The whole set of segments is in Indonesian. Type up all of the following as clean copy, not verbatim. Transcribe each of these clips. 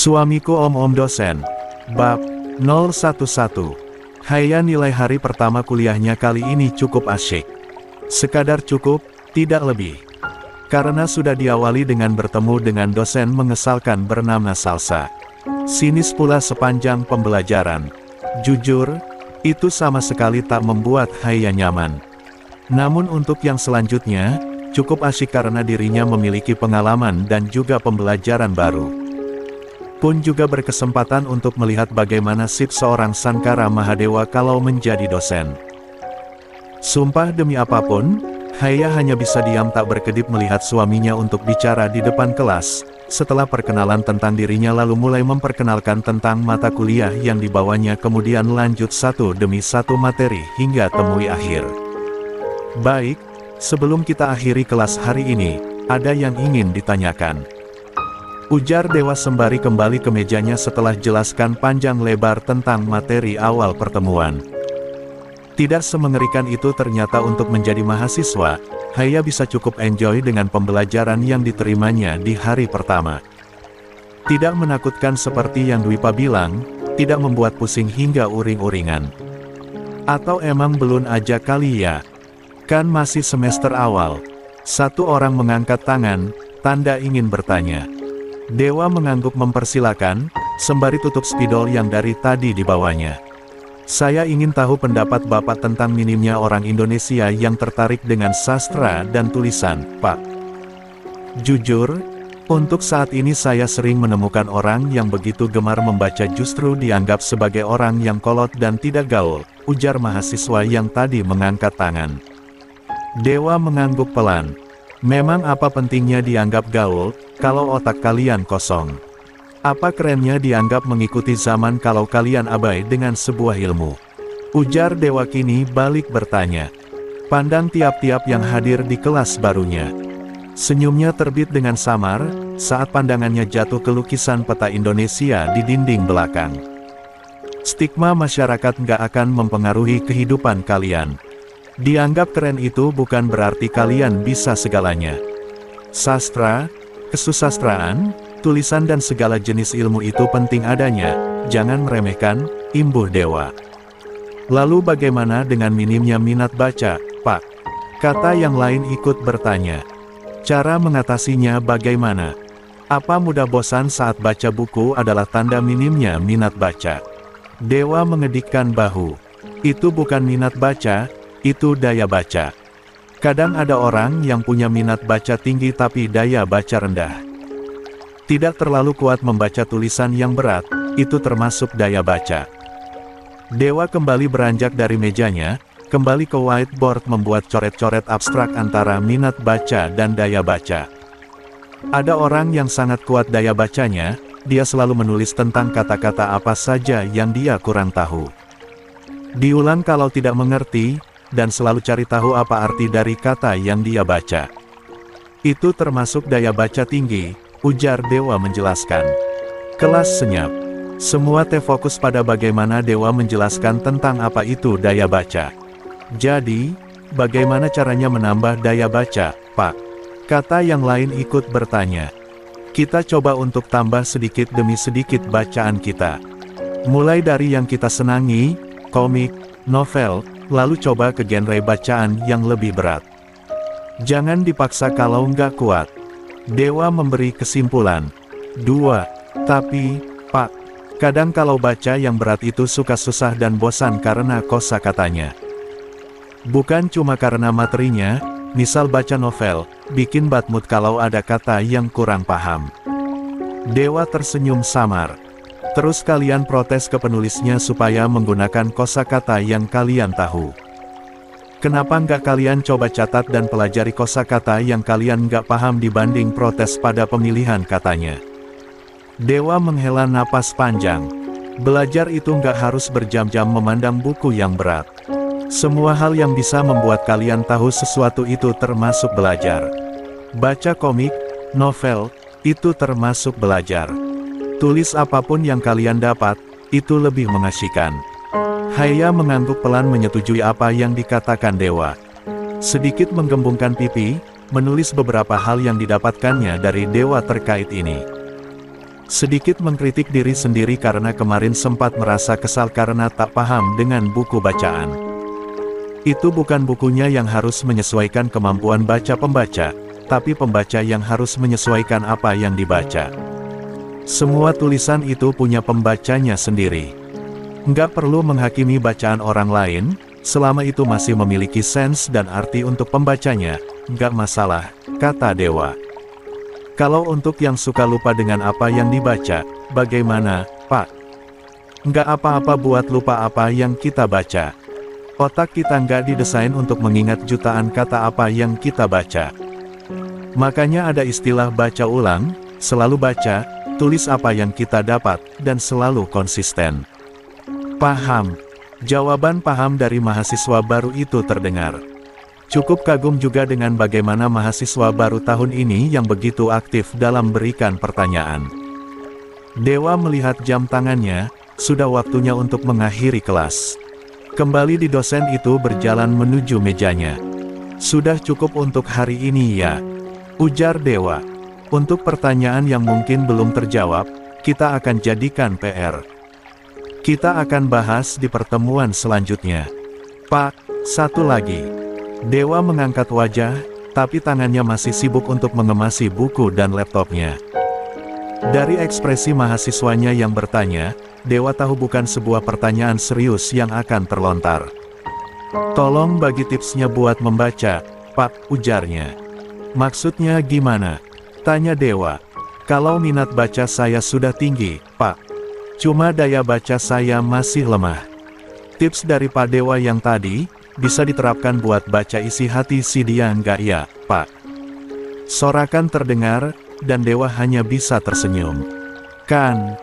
Suamiku Om dosen. Bab 011. Haya nilai hari pertama kuliahnya kali ini cukup asyik. Sekadar cukup, tidak lebih. Karena sudah diawali dengan bertemu dengan dosen mengesalkan bernama Salsa. Sinis pula sepanjang pembelajaran. Jujur, itu sama sekali tak membuat Haya nyaman. Namun untuk yang selanjutnya, cukup asyik karena dirinya memiliki pengalaman dan juga pembelajaran baru. Pun juga berkesempatan untuk melihat bagaimana sip seorang Sankara Mahadewa kalau menjadi dosen. Sumpah demi apapun, Haya hanya bisa diam tak berkedip melihat suaminya untuk bicara di depan kelas. Setelah perkenalan tentang dirinya lalu mulai memperkenalkan tentang mata kuliah yang dibawanya, kemudian lanjut satu demi satu materi hingga temui akhir. Baik, sebelum kita akhiri kelas hari ini, ada yang ingin ditanyakan, ujar Dewa sembari kembali ke mejanya setelah jelaskan panjang lebar tentang materi awal pertemuan. Tidak semengerikan itu ternyata untuk menjadi mahasiswa, Haya bisa cukup enjoy dengan pembelajaran yang diterimanya di hari pertama. Tidak menakutkan seperti yang Dwipa bilang, tidak membuat pusing hingga uring-uringan. Atau emang belum aja kali ya? Kan masih semester awal. Satu orang mengangkat tangan, tanda ingin bertanya. Dewa mengangguk mempersilakan, sembari tutup spidol yang dari tadi dibawanya. Saya ingin tahu pendapat Bapak tentang minimnya orang Indonesia yang tertarik dengan sastra dan tulisan, Pak. Jujur, untuk saat ini saya sering menemukan orang yang begitu gemar membaca justru dianggap sebagai orang yang kolot dan tidak gaul, ujar mahasiswa yang tadi mengangkat tangan. Dewa mengangguk pelan. Memang apa pentingnya dianggap gaul, kalau otak kalian kosong? Apa kerennya dianggap mengikuti zaman kalau kalian abai dengan sebuah ilmu? Ujar Dewa kini balik bertanya. Pandang tiap-tiap yang hadir di kelas barunya. Senyumnya terbit dengan samar, saat pandangannya jatuh ke lukisan peta Indonesia di dinding belakang. Stigma masyarakat nggak akan mempengaruhi kehidupan kalian. Dianggap keren itu bukan berarti kalian bisa segalanya. Sastra, kesusastraan, tulisan dan segala jenis ilmu itu penting adanya, jangan meremehkan, imbuh Dewa. Lalu bagaimana dengan minimnya minat baca, Pak? Kata yang lain ikut bertanya. Cara mengatasinya bagaimana? Apa mudah bosan saat baca buku adalah tanda minimnya minat baca? Dewa mengedikkan bahu. Itu bukan minat baca, itu daya baca. Kadang ada orang yang punya minat baca tinggi tapi daya baca rendah. Tidak terlalu kuat membaca tulisan yang berat, itu termasuk daya baca. Dewa kembali beranjak dari mejanya, kembali ke whiteboard membuat coret-coret abstrak antara minat baca dan daya baca. Ada orang yang sangat kuat daya bacanya, dia selalu menulis tentang kata-kata apa saja yang dia kurang tahu. Diulang kalau tidak mengerti, dan selalu cari tahu apa arti dari kata yang dia baca. Itu termasuk daya baca tinggi, ujar Dewa menjelaskan. Kelas senyap. Semua fokus pada bagaimana Dewa menjelaskan tentang apa itu daya baca. Jadi, bagaimana caranya menambah daya baca, Pak? Kata yang lain ikut bertanya. Kita coba untuk tambah sedikit demi sedikit bacaan kita. Mulai dari yang kita senangi, komik, novel, lalu coba ke genre bacaan yang lebih berat. Jangan dipaksa kalau nggak kuat. Dewa memberi kesimpulan. 2. Tapi, Pak, kadang kalau baca yang berat itu suka susah dan bosan karena kosakatanya. Bukan cuma karena materinya, misal baca novel, bikin bad mood kalau ada kata yang kurang paham. Dewa tersenyum samar. Terus kalian protes ke penulisnya supaya menggunakan kosakata yang kalian tahu. Kenapa nggak kalian coba catat dan pelajari kosakata yang kalian nggak paham dibanding protes pada pemilihan katanya? Dewa menghela napas panjang. Belajar itu nggak harus berjam-jam memandang buku yang berat. Semua hal yang bisa membuat kalian tahu sesuatu itu termasuk belajar. Baca komik, novel, itu termasuk belajar. Tulis apapun yang kalian dapat, itu lebih mengasyikan. Haya mengangguk pelan menyetujui apa yang dikatakan Dewa. Sedikit menggembungkan pipi, menulis beberapa hal yang didapatkannya dari Dewa terkait ini. Sedikit mengkritik diri sendiri karena kemarin sempat merasa kesal karena tak paham dengan buku bacaan. Itu bukan bukunya yang harus menyesuaikan kemampuan baca pembaca, tapi pembaca yang harus menyesuaikan apa yang dibaca. Semua tulisan itu punya pembacanya sendiri. Nggak perlu menghakimi bacaan orang lain, selama itu masih memiliki sens dan arti untuk pembacanya, nggak masalah, kata Dewa. Kalau untuk yang suka lupa dengan apa yang dibaca, bagaimana, Pak? Nggak apa-apa buat lupa apa yang kita baca. Otak kita nggak didesain untuk mengingat jutaan kata apa yang kita baca. Makanya ada istilah baca ulang, selalu baca, tulis apa yang kita dapat, dan selalu konsisten. Paham. Jawaban paham dari mahasiswa baru itu terdengar. Cukup kagum juga dengan bagaimana mahasiswa baru tahun ini yang begitu aktif dalam berikan pertanyaan. Dewa melihat jam tangannya, sudah waktunya untuk mengakhiri kelas. Kembali di dosen itu berjalan menuju mejanya. Sudah cukup untuk hari ini ya, ujar Dewa. Untuk pertanyaan yang mungkin belum terjawab, kita akan jadikan PR. Kita akan bahas di pertemuan selanjutnya. Pak, satu lagi. Dewa mengangkat wajah, tapi tangannya masih sibuk untuk mengemasi buku dan laptopnya. Dari ekspresi mahasiswanya yang bertanya, Dewa tahu bukan sebuah pertanyaan serius yang akan terlontar. Tolong bagi tipsnya buat membaca, Pak, ujarnya. Maksudnya gimana? Tanya Dewa. Kalau minat baca saya sudah tinggi, Pak. Cuma daya baca saya masih lemah. Tips dari Pak Dewa yang tadi, bisa diterapkan buat baca isi hati si dia enggak ya, Pak? Sorakan terdengar, dan Dewa hanya bisa tersenyum. Kan?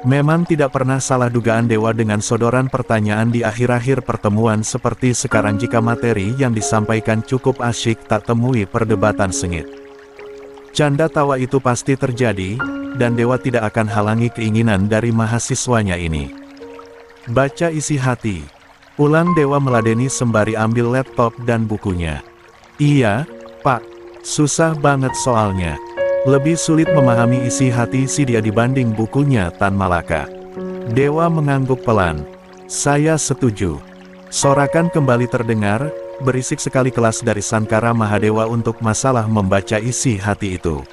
Memang tidak pernah salah dugaan Dewa dengan sodoran pertanyaan di akhir-akhir pertemuan seperti sekarang jika materi yang disampaikan cukup asyik tak temui perdebatan sengit. Canda tawa itu pasti terjadi, dan Dewa tidak akan halangi keinginan dari mahasiswanya ini. Baca isi hati. Ulang Dewa meladeni sembari ambil laptop dan bukunya. Iya, Pak. Susah banget soalnya. Lebih sulit memahami isi hati si dia dibanding bukunya Tan Malaka. Dewa mengangguk pelan. Saya setuju. Sorakan kembali terdengar, berisik sekali kelas dari Sankara Mahadewa untuk masalah membaca isi hati itu.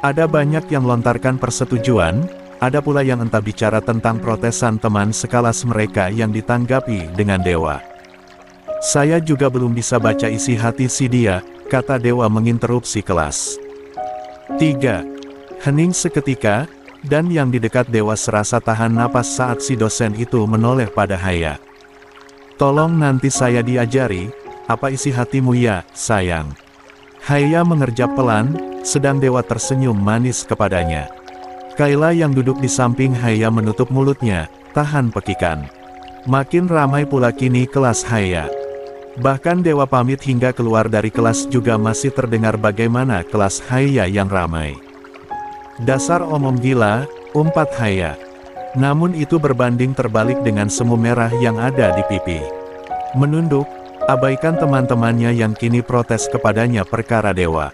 Ada banyak yang lontarkan persetujuan, ada pula yang entah bicara tentang protesan teman sekelas mereka yang ditanggapi dengan Dewa. Saya juga belum bisa baca isi hati si dia, kata Dewa menginterupsi kelas. 3. Hening seketika, dan yang di dekat Dewa serasa tahan napas saat si dosen itu menoleh pada Haya. Tolong nanti saya diajari, apa isi hatimu ya, sayang. Haya mengerjap pelan, sedang Dewa tersenyum manis kepadanya. Kayla yang duduk di samping Haya menutup mulutnya, tahan pekikan. Makin ramai pula kini kelas Haya. Bahkan Dewa pamit hingga keluar dari kelas juga masih terdengar bagaimana kelas Haya yang ramai. Dasar omong gila, umpat Haya. Namun itu berbanding terbalik dengan semu merah yang ada di pipi. Menunduk, abaikan teman-temannya yang kini protes kepadanya perkara Dewa.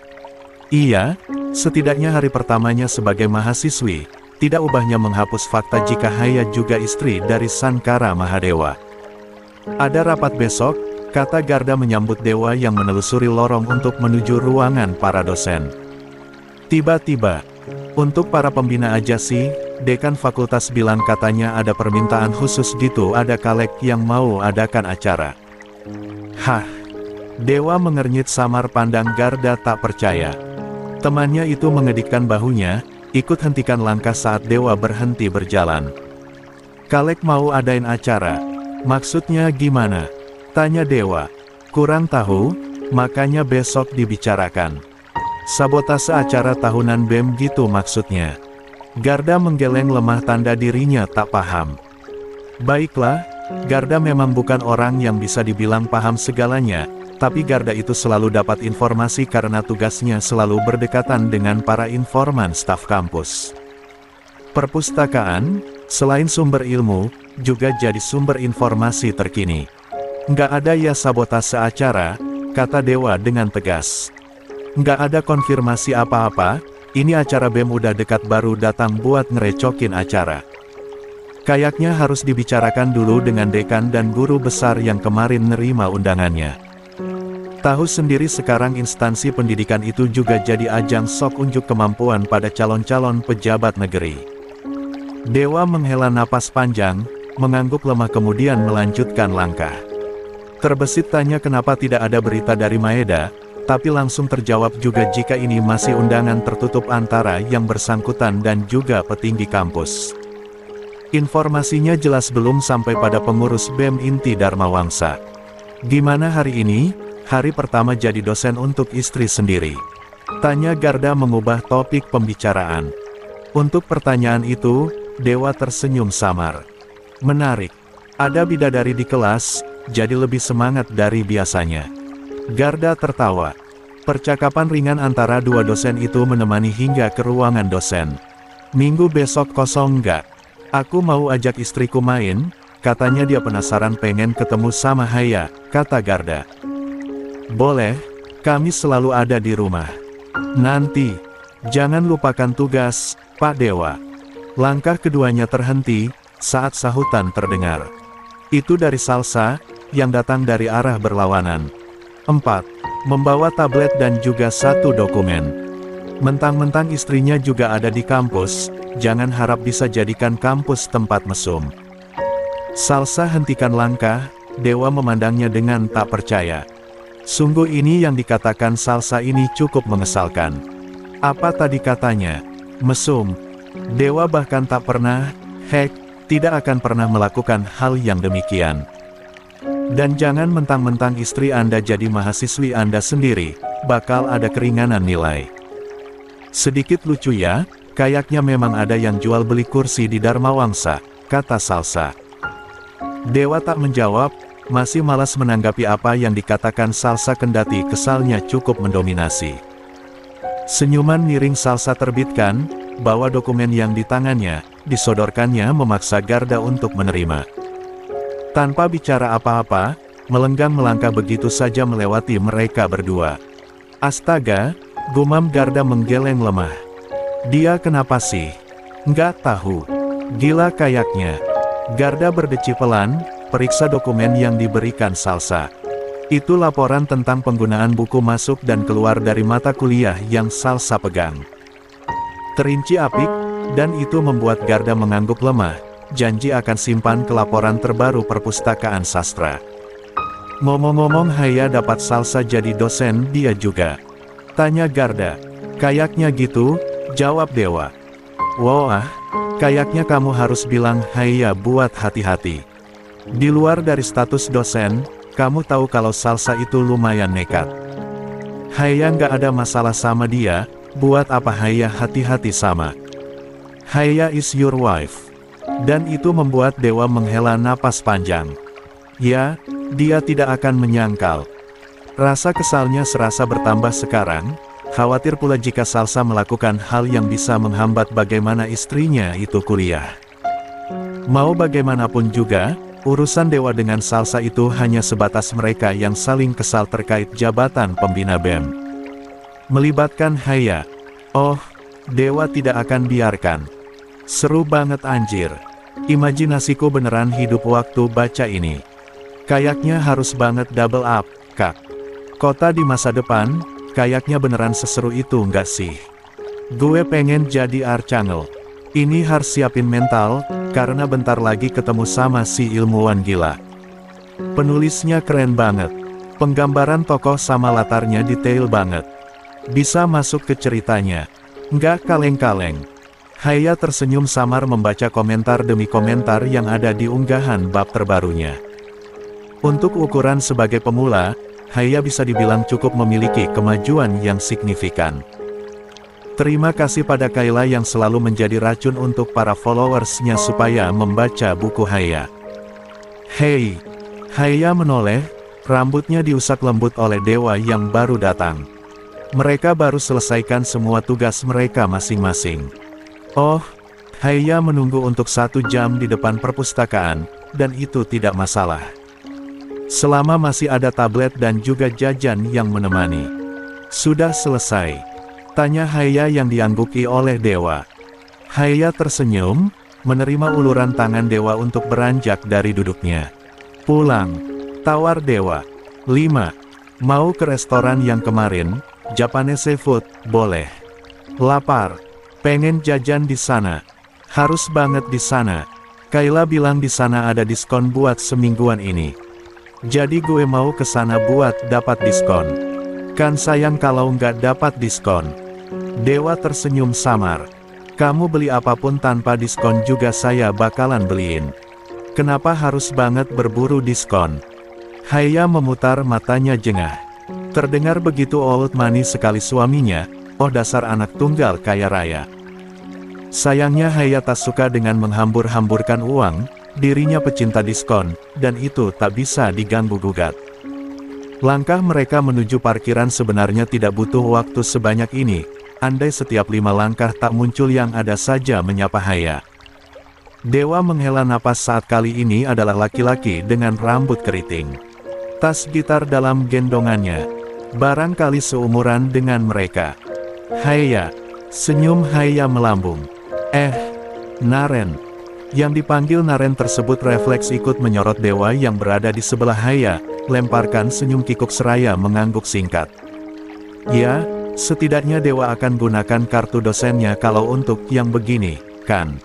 Iya, setidaknya hari pertamanya sebagai mahasiswi, tidak ubahnya menghapus fakta jika Haya juga istri dari Sankara Mahadewa. Ada rapat besok, kata Garda menyambut Dewa yang menelusuri lorong untuk menuju ruangan para dosen. Tiba-tiba, untuk para pembina aja sih, dekan fakultas bilang katanya ada permintaan khusus gitu, ada kalek yang mau adakan acara. Hah? Dewa mengernyit samar pandang Garda tak percaya. Temannya itu mengedikkan bahunya, ikut hentikan langkah saat Dewa berhenti berjalan. Kalek mau adain acara? Maksudnya gimana? Tanya Dewa. Kurang tahu, makanya besok dibicarakan. Sabotase acara tahunan BEM gitu maksudnya. Garda menggeleng lemah tanda dirinya tak paham. Baiklah, Garda memang bukan orang yang bisa dibilang paham segalanya, tapi Garda itu selalu dapat informasi karena tugasnya selalu berdekatan dengan para informan staf kampus. Perpustakaan, selain sumber ilmu, juga jadi sumber informasi terkini. Nggak ada ya sabotase acara, kata Dewa dengan tegas. Nggak ada konfirmasi apa-apa, ini acara BEM udah dekat baru datang buat ngerecokin acara. Kayaknya harus dibicarakan dulu dengan dekan dan guru besar yang kemarin nerima undangannya. Tahu sendiri sekarang instansi pendidikan itu juga jadi ajang sok unjuk kemampuan pada calon-calon pejabat negeri. Dewa menghela napas panjang, mengangguk lemah kemudian melanjutkan langkah. Terbesit tanya kenapa tidak ada berita dari Maeda, tapi langsung terjawab juga jika ini masih undangan tertutup antara yang bersangkutan dan juga petinggi kampus. Informasinya jelas belum sampai pada pengurus BEM inti Dharma Wangsa. Gimana hari ini, hari pertama jadi dosen untuk istri sendiri? Tanya Garda mengubah topik pembicaraan. Untuk pertanyaan itu, Dewa tersenyum samar. Menarik. Ada bidadari di kelas, jadi lebih semangat dari biasanya. Garda tertawa. Percakapan ringan antara dua dosen itu menemani hingga ke ruangan dosen. Minggu besok kosong nggak? Aku mau ajak istriku main, katanya dia penasaran pengen ketemu sama Haya, kata Garda. Boleh, kami selalu ada di rumah. Nanti, jangan lupakan tugas, Pak Dewa. Langkah keduanya terhenti, saat sahutan terdengar. Itu dari Salsa, yang datang dari arah berlawanan. 4. Membawa tablet dan juga 1 dokumen. Mentang-mentang istrinya juga ada di kampus, jangan harap bisa jadikan kampus tempat mesum. Salsa hentikan langkah, Dewa memandangnya dengan tak percaya. Sungguh ini yang dikatakan Salsa ini cukup mengesalkan. Apa tadi katanya? Mesum. Dewa bahkan tak pernah, tidak akan pernah melakukan hal yang demikian. Dan jangan mentang-mentang istri Anda jadi mahasiswi Anda sendiri, bakal ada keringanan nilai. Sedikit lucu ya, kayaknya memang ada yang jual beli kursi di Dharma Wangsa, kata Salsa. Dewa tak menjawab, masih malas menanggapi apa yang dikatakan Salsa kendati kesalnya cukup mendominasi. Senyuman miring Salsa terbitkan, bawa dokumen yang di tangannya, disodorkannya memaksa Garda untuk menerima. Tanpa bicara apa-apa, melenggang melangkah begitu saja melewati mereka berdua. Astaga! Gumam Garda menggeleng lemah. Dia kenapa sih? Nggak tahu. Gila kayaknya. Garda berdeci pelan, periksa dokumen yang diberikan Salsa. Itu laporan tentang penggunaan buku masuk dan keluar dari mata kuliah yang Salsa pegang. Terinci apik, dan itu membuat Garda mengangguk lemah, janji akan simpan ke laporan terbaru perpustakaan sastra. Ngomong-ngomong Haya dapat Salsa jadi dosen dia juga. Tanya Garda. Kayaknya gitu, jawab Dewa. Wah, kayaknya kamu harus bilang Haya buat hati-hati. Di luar dari status dosen, kamu tahu kalau Salsa itu lumayan nekat. Haya nggak ada masalah sama dia, buat apa Haya hati-hati sama? Haya is your wife. Dan itu membuat Dewa menghela napas panjang. Ya, dia tidak akan menyangkal. Rasa kesalnya serasa bertambah sekarang, khawatir pula jika Salsa melakukan hal yang bisa menghambat bagaimana istrinya itu kuliah. Mau bagaimanapun juga, urusan Dewa dengan Salsa itu hanya sebatas mereka yang saling kesal terkait jabatan pembina BEM. Melibatkan Haya. Oh, Dewa tidak akan biarkan. Seru banget anjir. Imajinasiku beneran hidup waktu baca ini. Kayaknya harus banget double up, Kak. Kota di masa depan, kayaknya beneran seseru itu nggak sih? Gue pengen jadi Arcangel. Ini harus siapin mental, karena bentar lagi ketemu sama si ilmuwan gila. Penulisnya keren banget. Penggambaran tokoh sama latarnya detail banget. Bisa masuk ke ceritanya. Nggak kaleng-kaleng. Haya tersenyum samar membaca komentar demi komentar yang ada di unggahan bab terbarunya. Untuk ukuran sebagai pemula, Haya bisa dibilang cukup memiliki kemajuan yang signifikan. Terima kasih pada Kayla yang selalu menjadi racun untuk para followersnya supaya membaca buku Haya. Hei! Haya menoleh, rambutnya diusap lembut oleh Dewa yang baru datang. Mereka baru selesaikan semua tugas mereka masing-masing. Oh, Haya menunggu untuk 1 jam di depan perpustakaan, dan itu tidak masalah. Selama masih ada tablet dan juga jajan yang menemani. Sudah selesai. Tanya Haya yang diangguki oleh Dewa. Haya tersenyum, menerima uluran tangan Dewa untuk beranjak dari duduknya. Pulang, tawar Dewa. 5. Mau ke restoran yang kemarin, Japanese food, boleh. Lapar, pengen jajan di sana. Harus banget di sana. Kayla bilang di sana ada diskon buat semingguan ini. Jadi gue mau ke sana buat dapat diskon. Kan sayang kalau nggak dapat diskon. Dewa tersenyum samar. Kamu beli apapun tanpa diskon juga saya bakalan beliin. Kenapa harus banget berburu diskon? Haya memutar matanya jengah. Terdengar begitu old money sekali suaminya. Oh dasar anak tunggal kaya raya. Sayangnya Haya tak suka dengan menghambur-hamburkan uang. Dirinya pecinta diskon, dan itu tak bisa diganggu-gugat. Langkah mereka menuju parkiran sebenarnya tidak butuh waktu sebanyak ini. Andai setiap 5 langkah tak muncul yang ada saja menyapa Haya. Dewa menghela napas saat kali ini adalah laki-laki dengan rambut keriting. Tas gitar dalam gendongannya. Barangkali seumuran dengan mereka. Haya. Senyum Haya melambung. Naren. Yang dipanggil Naren tersebut refleks ikut menyorot Dewa yang berada di sebelah Haya. Lemparkan senyum kikuk seraya mengangguk singkat. Ya. Setidaknya Dewa akan gunakan kartu dosennya kalau untuk yang begini, kan?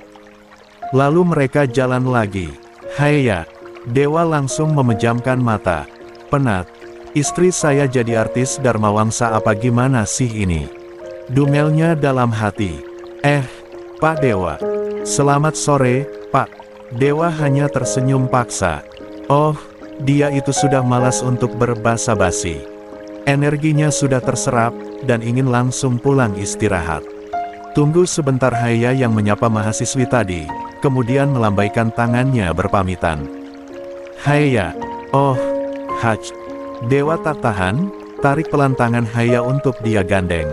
Lalu mereka jalan lagi. Haya. Dewa langsung memejamkan mata. Penat. Istri saya jadi artis Dharma Wangsa apa gimana sih ini? Dumelnya dalam hati. Pak Dewa. Selamat sore, Pak. Dewa hanya tersenyum paksa. Oh, dia itu sudah malas untuk berbasa-basi. Energinya sudah terserap, dan ingin langsung pulang istirahat. Tunggu sebentar Haya yang menyapa mahasiswi tadi, kemudian melambaikan tangannya berpamitan. Haya. Oh, Haj. Dewa tak tahan, tarik pelan tangan Haya untuk dia gandeng.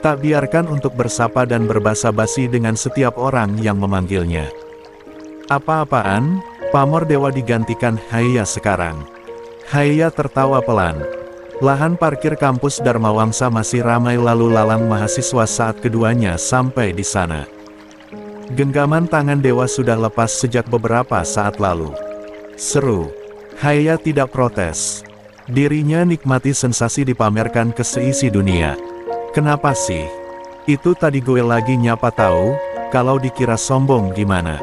Tak biarkan untuk bersapa dan berbasa-basi dengan setiap orang yang memanggilnya. Apa-apaan, pamor Dewa digantikan Haya sekarang. Haya tertawa pelan. Lahan parkir kampus Dharma Wangsa masih ramai lalu lalang mahasiswa saat keduanya sampai di sana. Genggaman tangan Dewa sudah lepas sejak beberapa saat lalu. Seru. Haya tidak protes. Dirinya nikmati sensasi dipamerkan ke seisi dunia. Kenapa sih? Itu tadi gue lagi nyapa tahu, kalau dikira sombong gimana?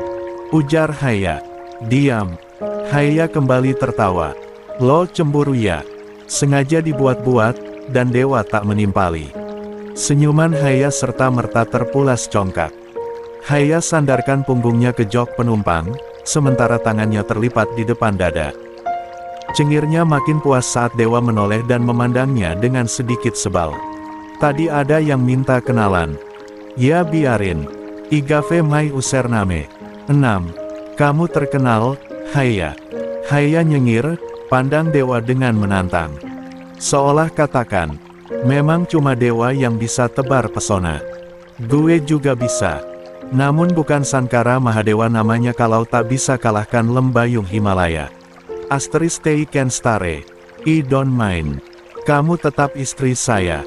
Ujar Haya. Diam. Haya kembali tertawa. Lo cemburu ya? Sengaja dibuat-buat, dan Dewa tak menimpali. Senyuman Haya serta-merta terpulas congkak. Haya sandarkan punggungnya ke jok penumpang, sementara tangannya terlipat di depan dada. Cengirnya makin puas saat Dewa menoleh dan memandangnya dengan sedikit sebal. Tadi ada yang minta kenalan. Ya biarin. Igave mai username. 6. Kamu terkenal, Haya. Haya nyengir, pandang Dewa dengan menantang. Seolah katakan, memang cuma Dewa yang bisa tebar pesona. Gue juga bisa. Namun bukan Sankara Mahadewa namanya kalau tak bisa kalahkan Lembayung Himalaya. Stay can stare. I don't mind. Kamu tetap istri saya.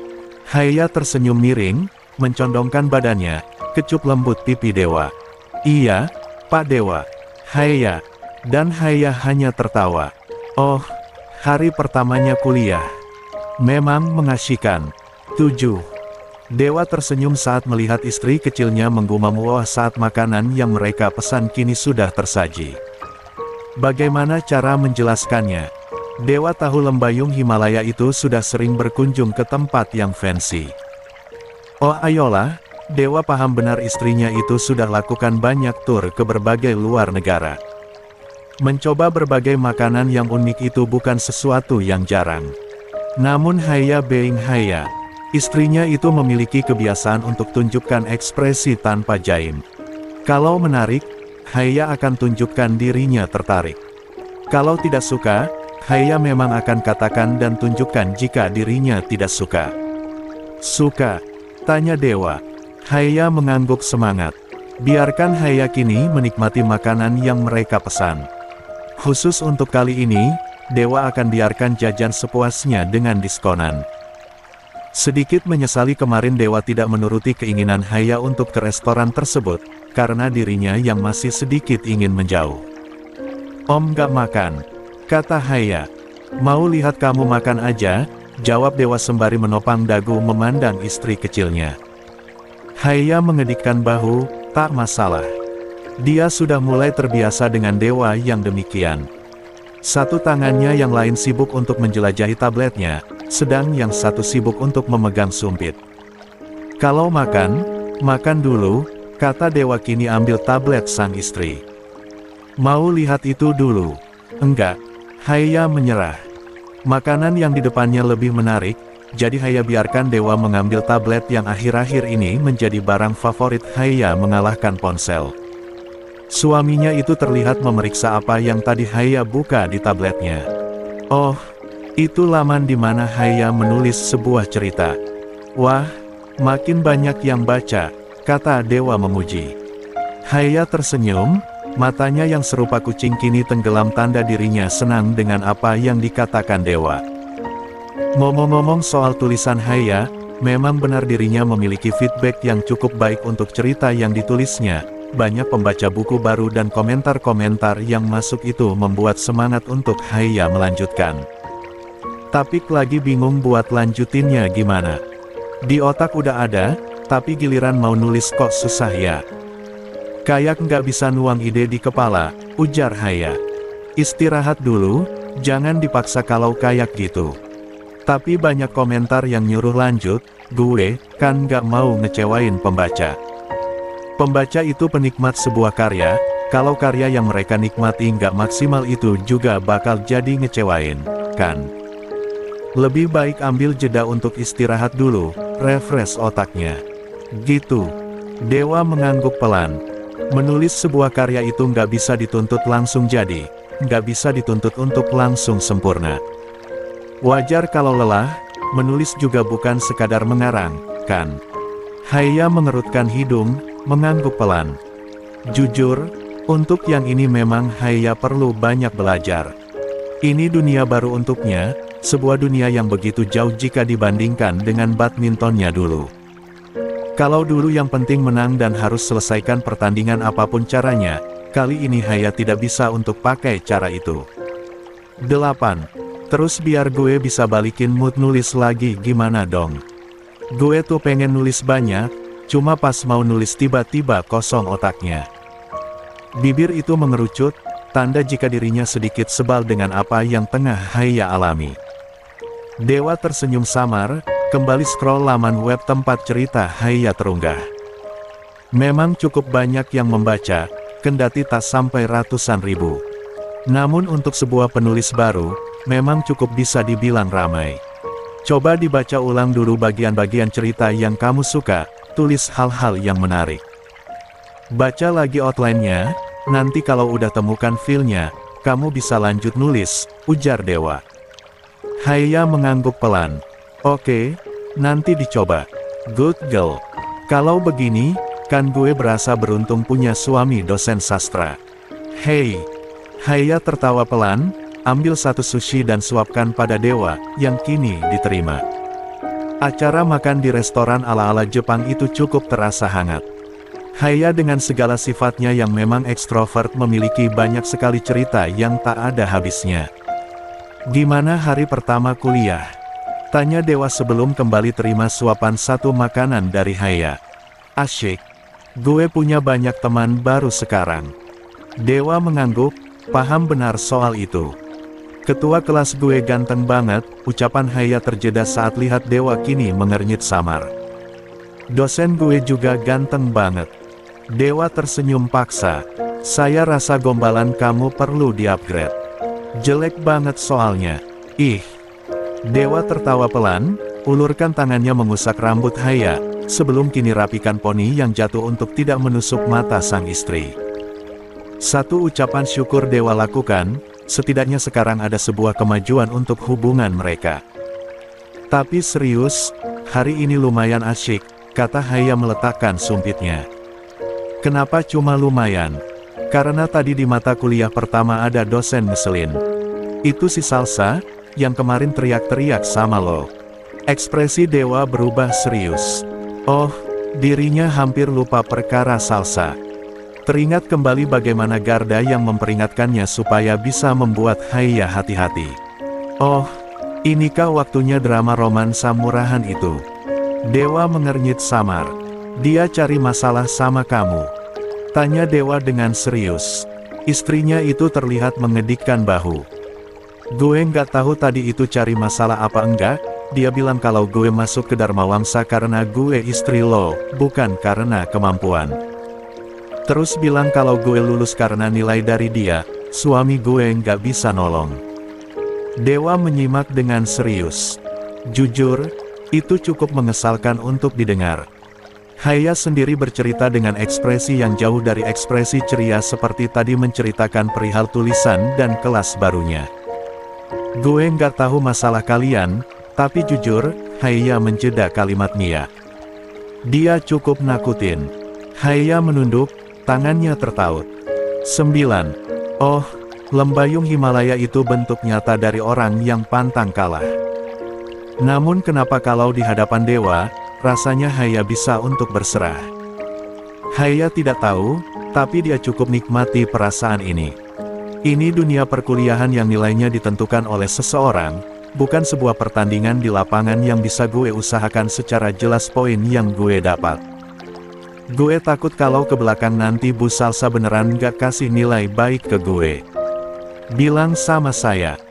Haya tersenyum miring, mencondongkan badannya, kecup lembut pipi Dewa. Iya, Pak Dewa. Haya. Dan Haya hanya tertawa. Oh, hari pertamanya kuliah. Memang mengasyikan. 7. Dewa tersenyum saat melihat istri kecilnya menggumam wah saat makanan yang mereka pesan kini sudah tersaji. Bagaimana cara menjelaskannya? Dewa tahu Lembayung Himalaya itu sudah sering berkunjung ke tempat yang fancy. Oh ayolah, Dewa paham benar istrinya itu sudah lakukan banyak tur ke berbagai luar negara. Mencoba berbagai makanan yang unik itu bukan sesuatu yang jarang. Namun Haya being Haya, istrinya itu memiliki kebiasaan untuk tunjukkan ekspresi tanpa jaim. Kalau menarik, Haya akan tunjukkan dirinya tertarik. Kalau tidak suka, Haya memang akan katakan dan tunjukkan jika dirinya tidak suka. Suka? Tanya Dewa. Haya mengangguk semangat. Biarkan Haya kini menikmati makanan yang mereka pesan. Khusus untuk kali ini, Dewa akan biarkan jajan sepuasnya dengan diskonan. Sedikit menyesali kemarin Dewa tidak menuruti keinginan Haya untuk ke restoran tersebut, karena dirinya yang masih sedikit ingin menjauh. Om gak makan, kata Haya. Mau lihat kamu makan aja, jawab Dewa sembari menopang dagu memandang istri kecilnya. Haya mengedikkan bahu, tak masalah. Dia sudah mulai terbiasa dengan Dewa yang demikian. Satu tangannya yang lain sibuk untuk menjelajahi tabletnya, sedang yang satu sibuk untuk memegang sumpit. Kalau makan, makan dulu, kata Dewa kini ambil tablet sang istri. Mau lihat itu dulu? Enggak, Haya menyerah. Makanan yang di depannya lebih menarik, jadi Haya biarkan Dewa mengambil tablet yang akhir-akhir ini menjadi barang favorit Haya mengalahkan ponsel. Suaminya itu terlihat memeriksa apa yang tadi Haya buka di tabletnya. Oh, itu laman di mana Haya menulis sebuah cerita. Wah, makin banyak yang baca, kata Dewa memuji. Haya tersenyum, matanya yang serupa kucing kini tenggelam tanda dirinya senang dengan apa yang dikatakan Dewa. Ngomong-ngomong soal tulisan Haya, memang benar dirinya memiliki feedback yang cukup baik untuk cerita yang ditulisnya. Banyak pembaca buku baru dan komentar-komentar yang masuk itu membuat semangat untuk Haya melanjutkan. Tapi lagi bingung buat lanjutinnya gimana. Di otak udah ada, tapi giliran mau nulis kok susah ya. Kayak nggak bisa nuang ide di kepala, ujar Haya. Istirahat dulu, jangan dipaksa kalau kayak gitu. Tapi banyak komentar yang nyuruh lanjut, gue kan nggak mau ngecewain pembaca. Pembaca itu penikmat sebuah karya, kalau karya yang mereka nikmati nggak maksimal itu juga bakal jadi ngecewain, kan? Lebih baik ambil jeda untuk istirahat dulu, refresh otaknya. Gitu. Dewa mengangguk pelan. Menulis sebuah karya itu nggak bisa dituntut langsung jadi, nggak bisa dituntut untuk langsung sempurna. Wajar kalau lelah, menulis juga bukan sekadar mengarang, kan? Haya mengerutkan hidung, mengangguk pelan. Jujur, untuk yang ini memang Haya perlu banyak belajar. Ini dunia baru untuknya, sebuah dunia yang begitu jauh jika dibandingkan dengan badmintonnya dulu. Kalau dulu yang penting menang dan harus selesaikan pertandingan apapun caranya, kali ini Haya tidak bisa untuk pakai cara itu. 8. Terus biar gue bisa balikin mood nulis lagi gimana dong? Gue tuh pengen nulis banyak, cuma pas mau nulis tiba-tiba kosong otaknya. Bibir itu mengerucut, tanda jika dirinya sedikit sebal dengan apa yang tengah Haya alami. Dewa tersenyum samar, kembali scroll laman web tempat cerita Haya terunggah. Memang cukup banyak yang membaca, kendati tak sampai ratusan ribu. Namun untuk sebuah penulis baru, memang cukup bisa dibilang ramai. Coba dibaca ulang dulu bagian-bagian cerita yang kamu suka, tulis hal-hal yang menarik. Baca lagi outline-nya, nanti kalau udah temukan feel-nya, kamu bisa lanjut nulis, ujar Dewa. Haya mengangguk pelan. Oke, nanti dicoba. Good girl. Kalau begini, kan gue berasa beruntung punya suami dosen sastra. Hey. Haya tertawa pelan, ambil satu sushi dan suapkan pada Dewa, yang kini diterima. Acara makan di restoran ala-ala Jepang itu cukup terasa hangat. Haya dengan segala sifatnya yang memang ekstrovert memiliki banyak sekali cerita yang tak ada habisnya. Gimana hari pertama kuliah? Tanya Dewa sebelum kembali terima suapan satu makanan dari Haya. Asyik. Gue punya banyak teman baru sekarang. Dewa mengangguk, paham benar soal itu. Ketua kelas gue ganteng banget, ucapan Haya terjeda saat lihat Dewa kini mengernyit samar. Dosen gue juga ganteng banget. Dewa tersenyum paksa. Saya rasa gombalan kamu perlu di-upgrade. Jelek banget soalnya. Ih. Dewa tertawa pelan, ulurkan tangannya mengusap rambut Haya, sebelum kini rapikan poni yang jatuh untuk tidak menusuk mata sang istri. Satu ucapan syukur Dewa lakukan, setidaknya sekarang ada sebuah kemajuan untuk hubungan mereka. Tapi serius, hari ini lumayan asyik, kata Haya meletakkan sumpitnya. Kenapa cuma lumayan? Karena tadi di mata kuliah pertama ada dosen ngeselin. Itu si Salsa, yang kemarin teriak-teriak sama lo. Ekspresi Dewa berubah serius. Oh, dirinya hampir lupa perkara Salsa. Teringat kembali bagaimana Garda yang memperingatkannya supaya bisa membuat Haiya hati-hati. Oh, inikah waktunya drama romansa murahan itu? Dewa mengernyit samar. Dia cari masalah sama kamu? Tanya Dewa dengan serius. Istrinya itu terlihat mengedikkan bahu. Gue nggak tahu tadi itu cari masalah apa enggak. Dia bilang kalau gue masuk ke Dharma Wangsa karena gue istri lo, bukan karena kemampuan. Terus bilang kalau gue lulus karena nilai dari dia, suami gue nggak bisa nolong. Dewa menyimak dengan serius. Jujur, itu cukup mengesalkan untuk didengar. Haiya sendiri bercerita dengan ekspresi yang jauh dari ekspresi ceria seperti tadi menceritakan perihal tulisan dan kelas barunya. Gue nggak tahu masalah kalian, tapi jujur, Haiya menjeda kalimat Nia. Dia cukup nakutin. Haiya menunduk, tangannya tertaut. 9. Oh, lembayung Himalaya itu bentuk nyata dari orang yang pantang kalah. Namun kenapa kalau di hadapan dewa, rasanya Haiya bisa untuk berserah? Haiya tidak tahu, tapi dia cukup nikmati perasaan ini. Ini dunia perkuliahan yang nilainya ditentukan oleh seseorang, bukan sebuah pertandingan di lapangan yang bisa gue usahakan secara jelas poin yang gue dapat. Gue takut kalau ke belakang nanti Bu Salsa beneran gak kasih nilai baik ke gue. Bilang sama saya.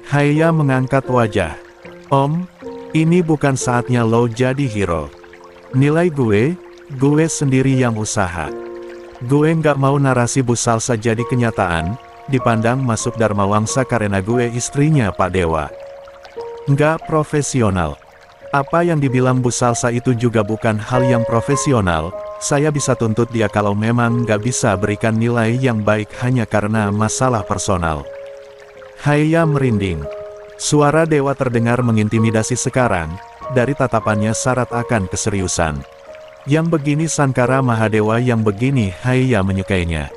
Haiya mengangkat wajah. Om, ini bukan saatnya lo jadi hero. Nilai gue sendiri yang usaha. Gue nggak mau narasi Bu Salsa jadi kenyataan, dipandang masuk Dharma Wangsa karena gue istrinya Pak Dewa. Nggak profesional. Apa yang dibilang Bu Salsa itu juga bukan hal yang profesional. Saya bisa tuntut dia kalau memang nggak bisa berikan nilai yang baik hanya karena masalah personal. Haiya merinding. Suara dewa terdengar mengintimidasi sekarang, dari tatapannya syarat akan keseriusan. Yang begini Sankara Mahadewa, yang begini Haiya menyukainya.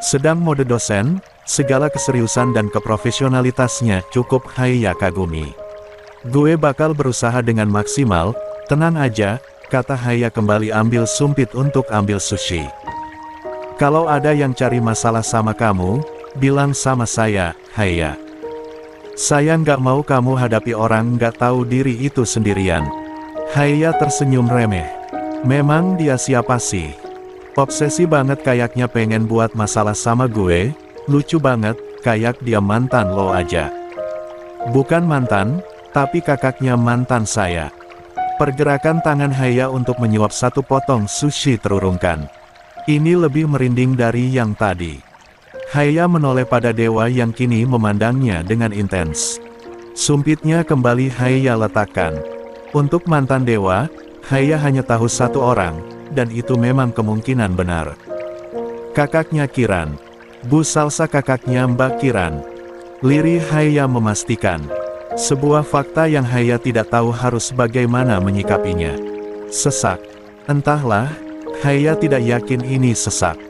Sedang mode dosen, segala keseriusan dan keprofesionalitasnya cukup Haiya kagumi. Gue bakal berusaha dengan maksimal, tenang aja, kata Haiya kembali ambil sumpit untuk ambil sushi. Kalau ada yang cari masalah sama kamu, bilang sama saya, Haiya. Saya nggak mau kamu hadapi orang nggak tahu diri itu sendirian. Haiya tersenyum remeh. Memang dia siapa sih? Obsesi banget kayaknya pengen buat masalah sama gue, lucu banget, kayak dia mantan lo aja. Bukan mantan, tapi kakaknya mantan saya. Pergerakan tangan Haiya untuk menyuap satu potong sushi terurungkan. Ini lebih merinding dari yang tadi. Haiya menoleh pada dewa yang kini memandangnya dengan intens. Sumpitnya kembali Haiya letakkan. Untuk mantan dewa, Haiya hanya tahu satu orang, dan itu memang kemungkinan benar. Kakaknya Kiran. Bu Salsa kakaknya Mbak Kiran. Lirih Haiya memastikan. Sebuah fakta yang Haiya tidak tahu harus bagaimana menyikapinya. Sesak. Entahlah, Haiya tidak yakin ini sesak.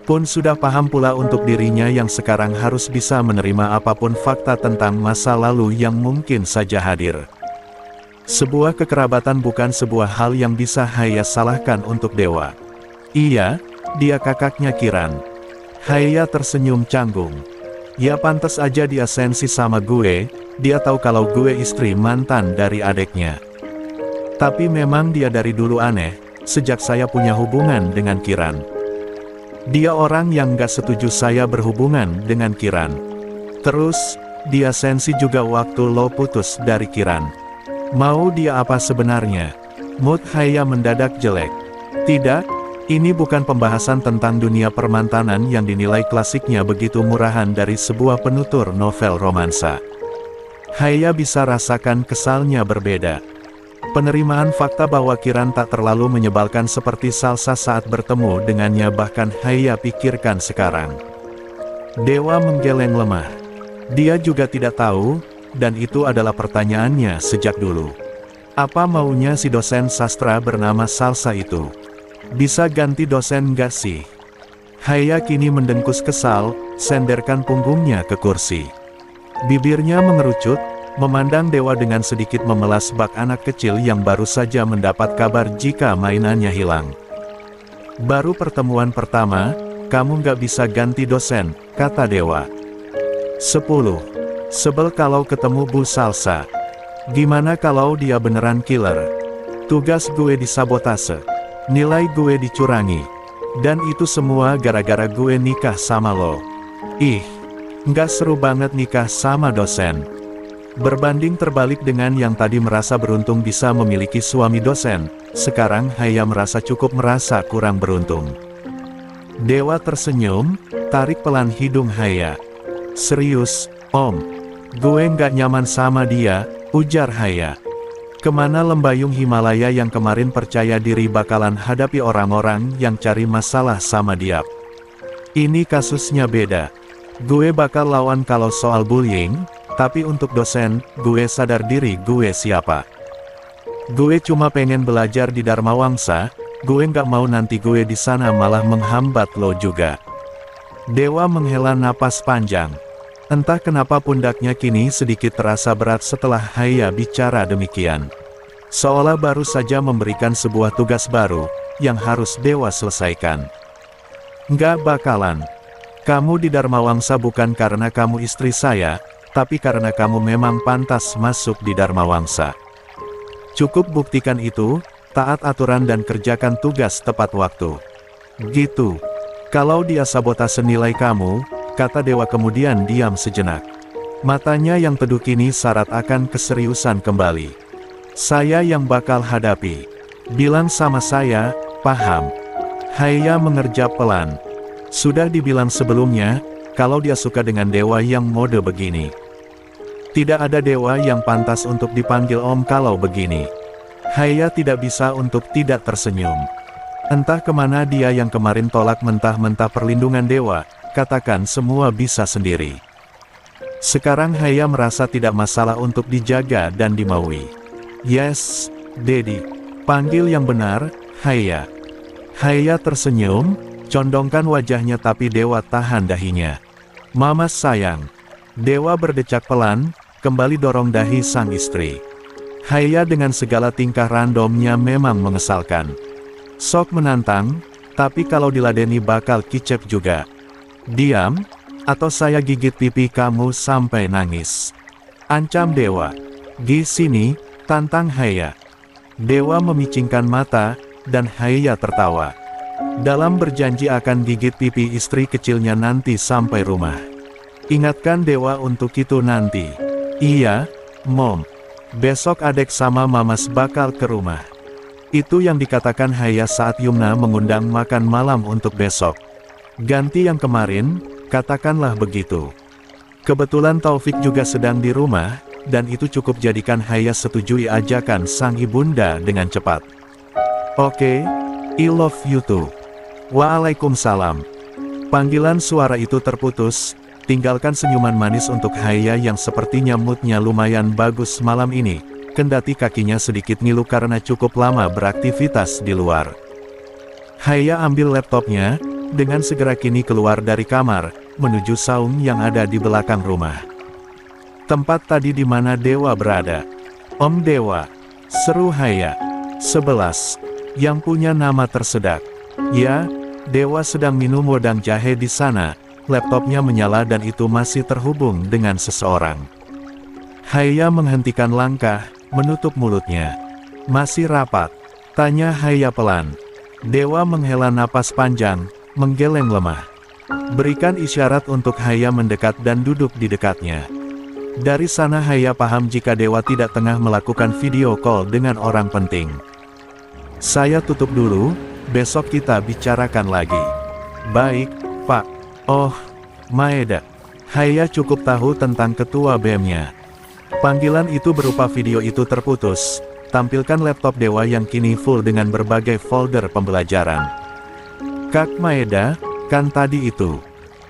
Pun sudah paham pula untuk dirinya yang sekarang harus bisa menerima apapun fakta tentang masa lalu yang mungkin saja hadir. Sebuah kekerabatan bukan sebuah hal yang bisa Haiya salahkan untuk dewa. Iya, dia kakaknya Kiran. Haiya tersenyum canggung. Ya pantas aja dia sensi sama gue. Dia tahu kalau gue istri mantan dari adeknya. Tapi memang dia dari dulu aneh, sejak saya punya hubungan dengan Kiran. Dia orang yang gak setuju saya berhubungan dengan Kiran. Terus, dia sensi juga waktu lo putus dari Kiran. Mau dia apa sebenarnya? Mood Haiya mendadak jelek. Tidak, ini bukan pembahasan tentang dunia permantanan yang dinilai klasiknya begitu murahan dari sebuah penutur novel romansa. Haiya bisa rasakan kesalnya berbeda. Penerimaan fakta bahwa Kiran tak terlalu menyebalkan seperti Salsa saat bertemu dengannya bahkan Haiya pikirkan sekarang. Dewa menggeleng lemah. Dia juga tidak tahu, dan itu adalah pertanyaannya sejak dulu. Apa maunya si dosen sastra bernama Salsa itu? Bisa ganti dosen gak sih? Haiya kini mendengkus kesal, senderkan punggungnya ke kursi. Bibirnya mengerucut, memandang Dewa dengan sedikit memelas bak anak kecil yang baru saja mendapat kabar jika mainannya hilang. Baru pertemuan pertama, kamu nggak bisa ganti dosen, kata Dewa. 10. Sebel kalau ketemu Bu Salsa. Gimana kalau dia beneran killer? Tugas gue disabotase. Nilai gue dicurangi. Dan itu semua gara-gara gue nikah sama lo. Ih, nggak seru banget nikah sama dosen. Berbanding terbalik dengan yang tadi merasa beruntung bisa memiliki suami dosen, sekarang Haya merasa cukup merasa kurang beruntung. Dewa tersenyum, tarik pelan hidung Haya. Serius, Om. Gue nggak nyaman sama dia, ujar Haya. Kemana lembayung Himalaya yang kemarin percaya diri bakalan hadapi orang-orang yang cari masalah sama dia. Ini kasusnya beda. Gue bakal lawan kalau soal bullying, tapi untuk dosen, gue sadar diri gue siapa. Gue cuma pengen belajar di Dharma Wangsa, gue nggak mau nanti gue di sana malah menghambat lo juga. Dewa menghela napas panjang. Entah kenapa pundaknya kini sedikit terasa berat setelah Haya bicara demikian. Seolah baru saja memberikan sebuah tugas baru, yang harus Dewa selesaikan. Nggak bakalan. Kamu di Dharma Wangsa bukan karena kamu istri saya, tapi karena kamu memang pantas masuk di Dharma Wangsa. Cukup buktikan itu, taat aturan dan kerjakan tugas tepat waktu. Gitu. Kalau dia sabotase nilai kamu, kata Dewa kemudian diam sejenak. Matanya yang teduh kini syarat akan keseriusan kembali. Saya yang bakal hadapi. Bilang sama saya, paham? Haya mengerjap pelan. Sudah dibilang sebelumnya, kalau dia suka dengan Dewa yang mode begini. Tidak ada Dewa yang pantas untuk dipanggil Om kalau begini. Haya tidak bisa untuk tidak tersenyum. Entah kemana dia yang kemarin tolak mentah-mentah perlindungan Dewa, katakan semua bisa sendiri. Sekarang Haya merasa tidak masalah untuk dijaga dan dimaui. Yes, Daddy. Panggil yang benar, Haya. Haya tersenyum, condongkan wajahnya tapi Dewa tahan dahinya. Mama sayang. Dewa berdecak pelan, kembali dorong dahi sang istri. Haya dengan segala tingkah randomnya memang mengesalkan. Sok menantang, tapi kalau diladeni bakal kicep juga. Diam, atau saya gigit pipi kamu sampai nangis. Ancam Dewa. Di sini, tantang Haya. Dewa memicingkan mata, dan Haya tertawa. Dalam berjanji akan gigit pipi istri kecilnya nanti sampai rumah. Ingatkan Dewa untuk itu nanti. Iya, Mom. Besok adek sama Mamas bakal ke rumah. Itu yang dikatakan Haya saat Yumna mengundang makan malam untuk besok. Ganti yang kemarin, katakanlah begitu. Kebetulan Taufik juga sedang di rumah, dan itu cukup jadikan Haya setujui ajakan sang ibunda dengan cepat. Oke, I love you too. Waalaikumsalam. Panggilan suara itu terputus, tinggalkan senyuman manis untuk Haya yang sepertinya moodnya lumayan bagus malam ini, kendati kakinya sedikit ngilu karena cukup lama beraktivitas di luar. Haya ambil laptopnya, dengan segera kini keluar dari kamar, menuju saung yang ada di belakang rumah. Tempat tadi di mana Dewa berada. Om Dewa, seru Haya. 11. Yang punya nama tersedak. Ya, Dewa sedang minum wedang jahe di sana. Laptopnya menyala dan itu masih terhubung dengan seseorang. Haya menghentikan langkah, menutup mulutnya. Masih rapat? Tanya Haya pelan. Dewa menghela napas panjang, menggeleng lemah. Berikan isyarat untuk Haya mendekat dan duduk di dekatnya. Dari sana Haya paham jika Dewa tidak tengah melakukan video call dengan orang penting. Saya tutup dulu, besok kita bicarakan lagi. Baik, Pak. Oh, Maeda. Haya cukup tahu tentang ketua BEM-nya. Panggilan itu berupa video itu terputus. Tampilkan laptop Dewa yang kini full dengan berbagai folder pembelajaran. Kak Maeda, kan tadi itu?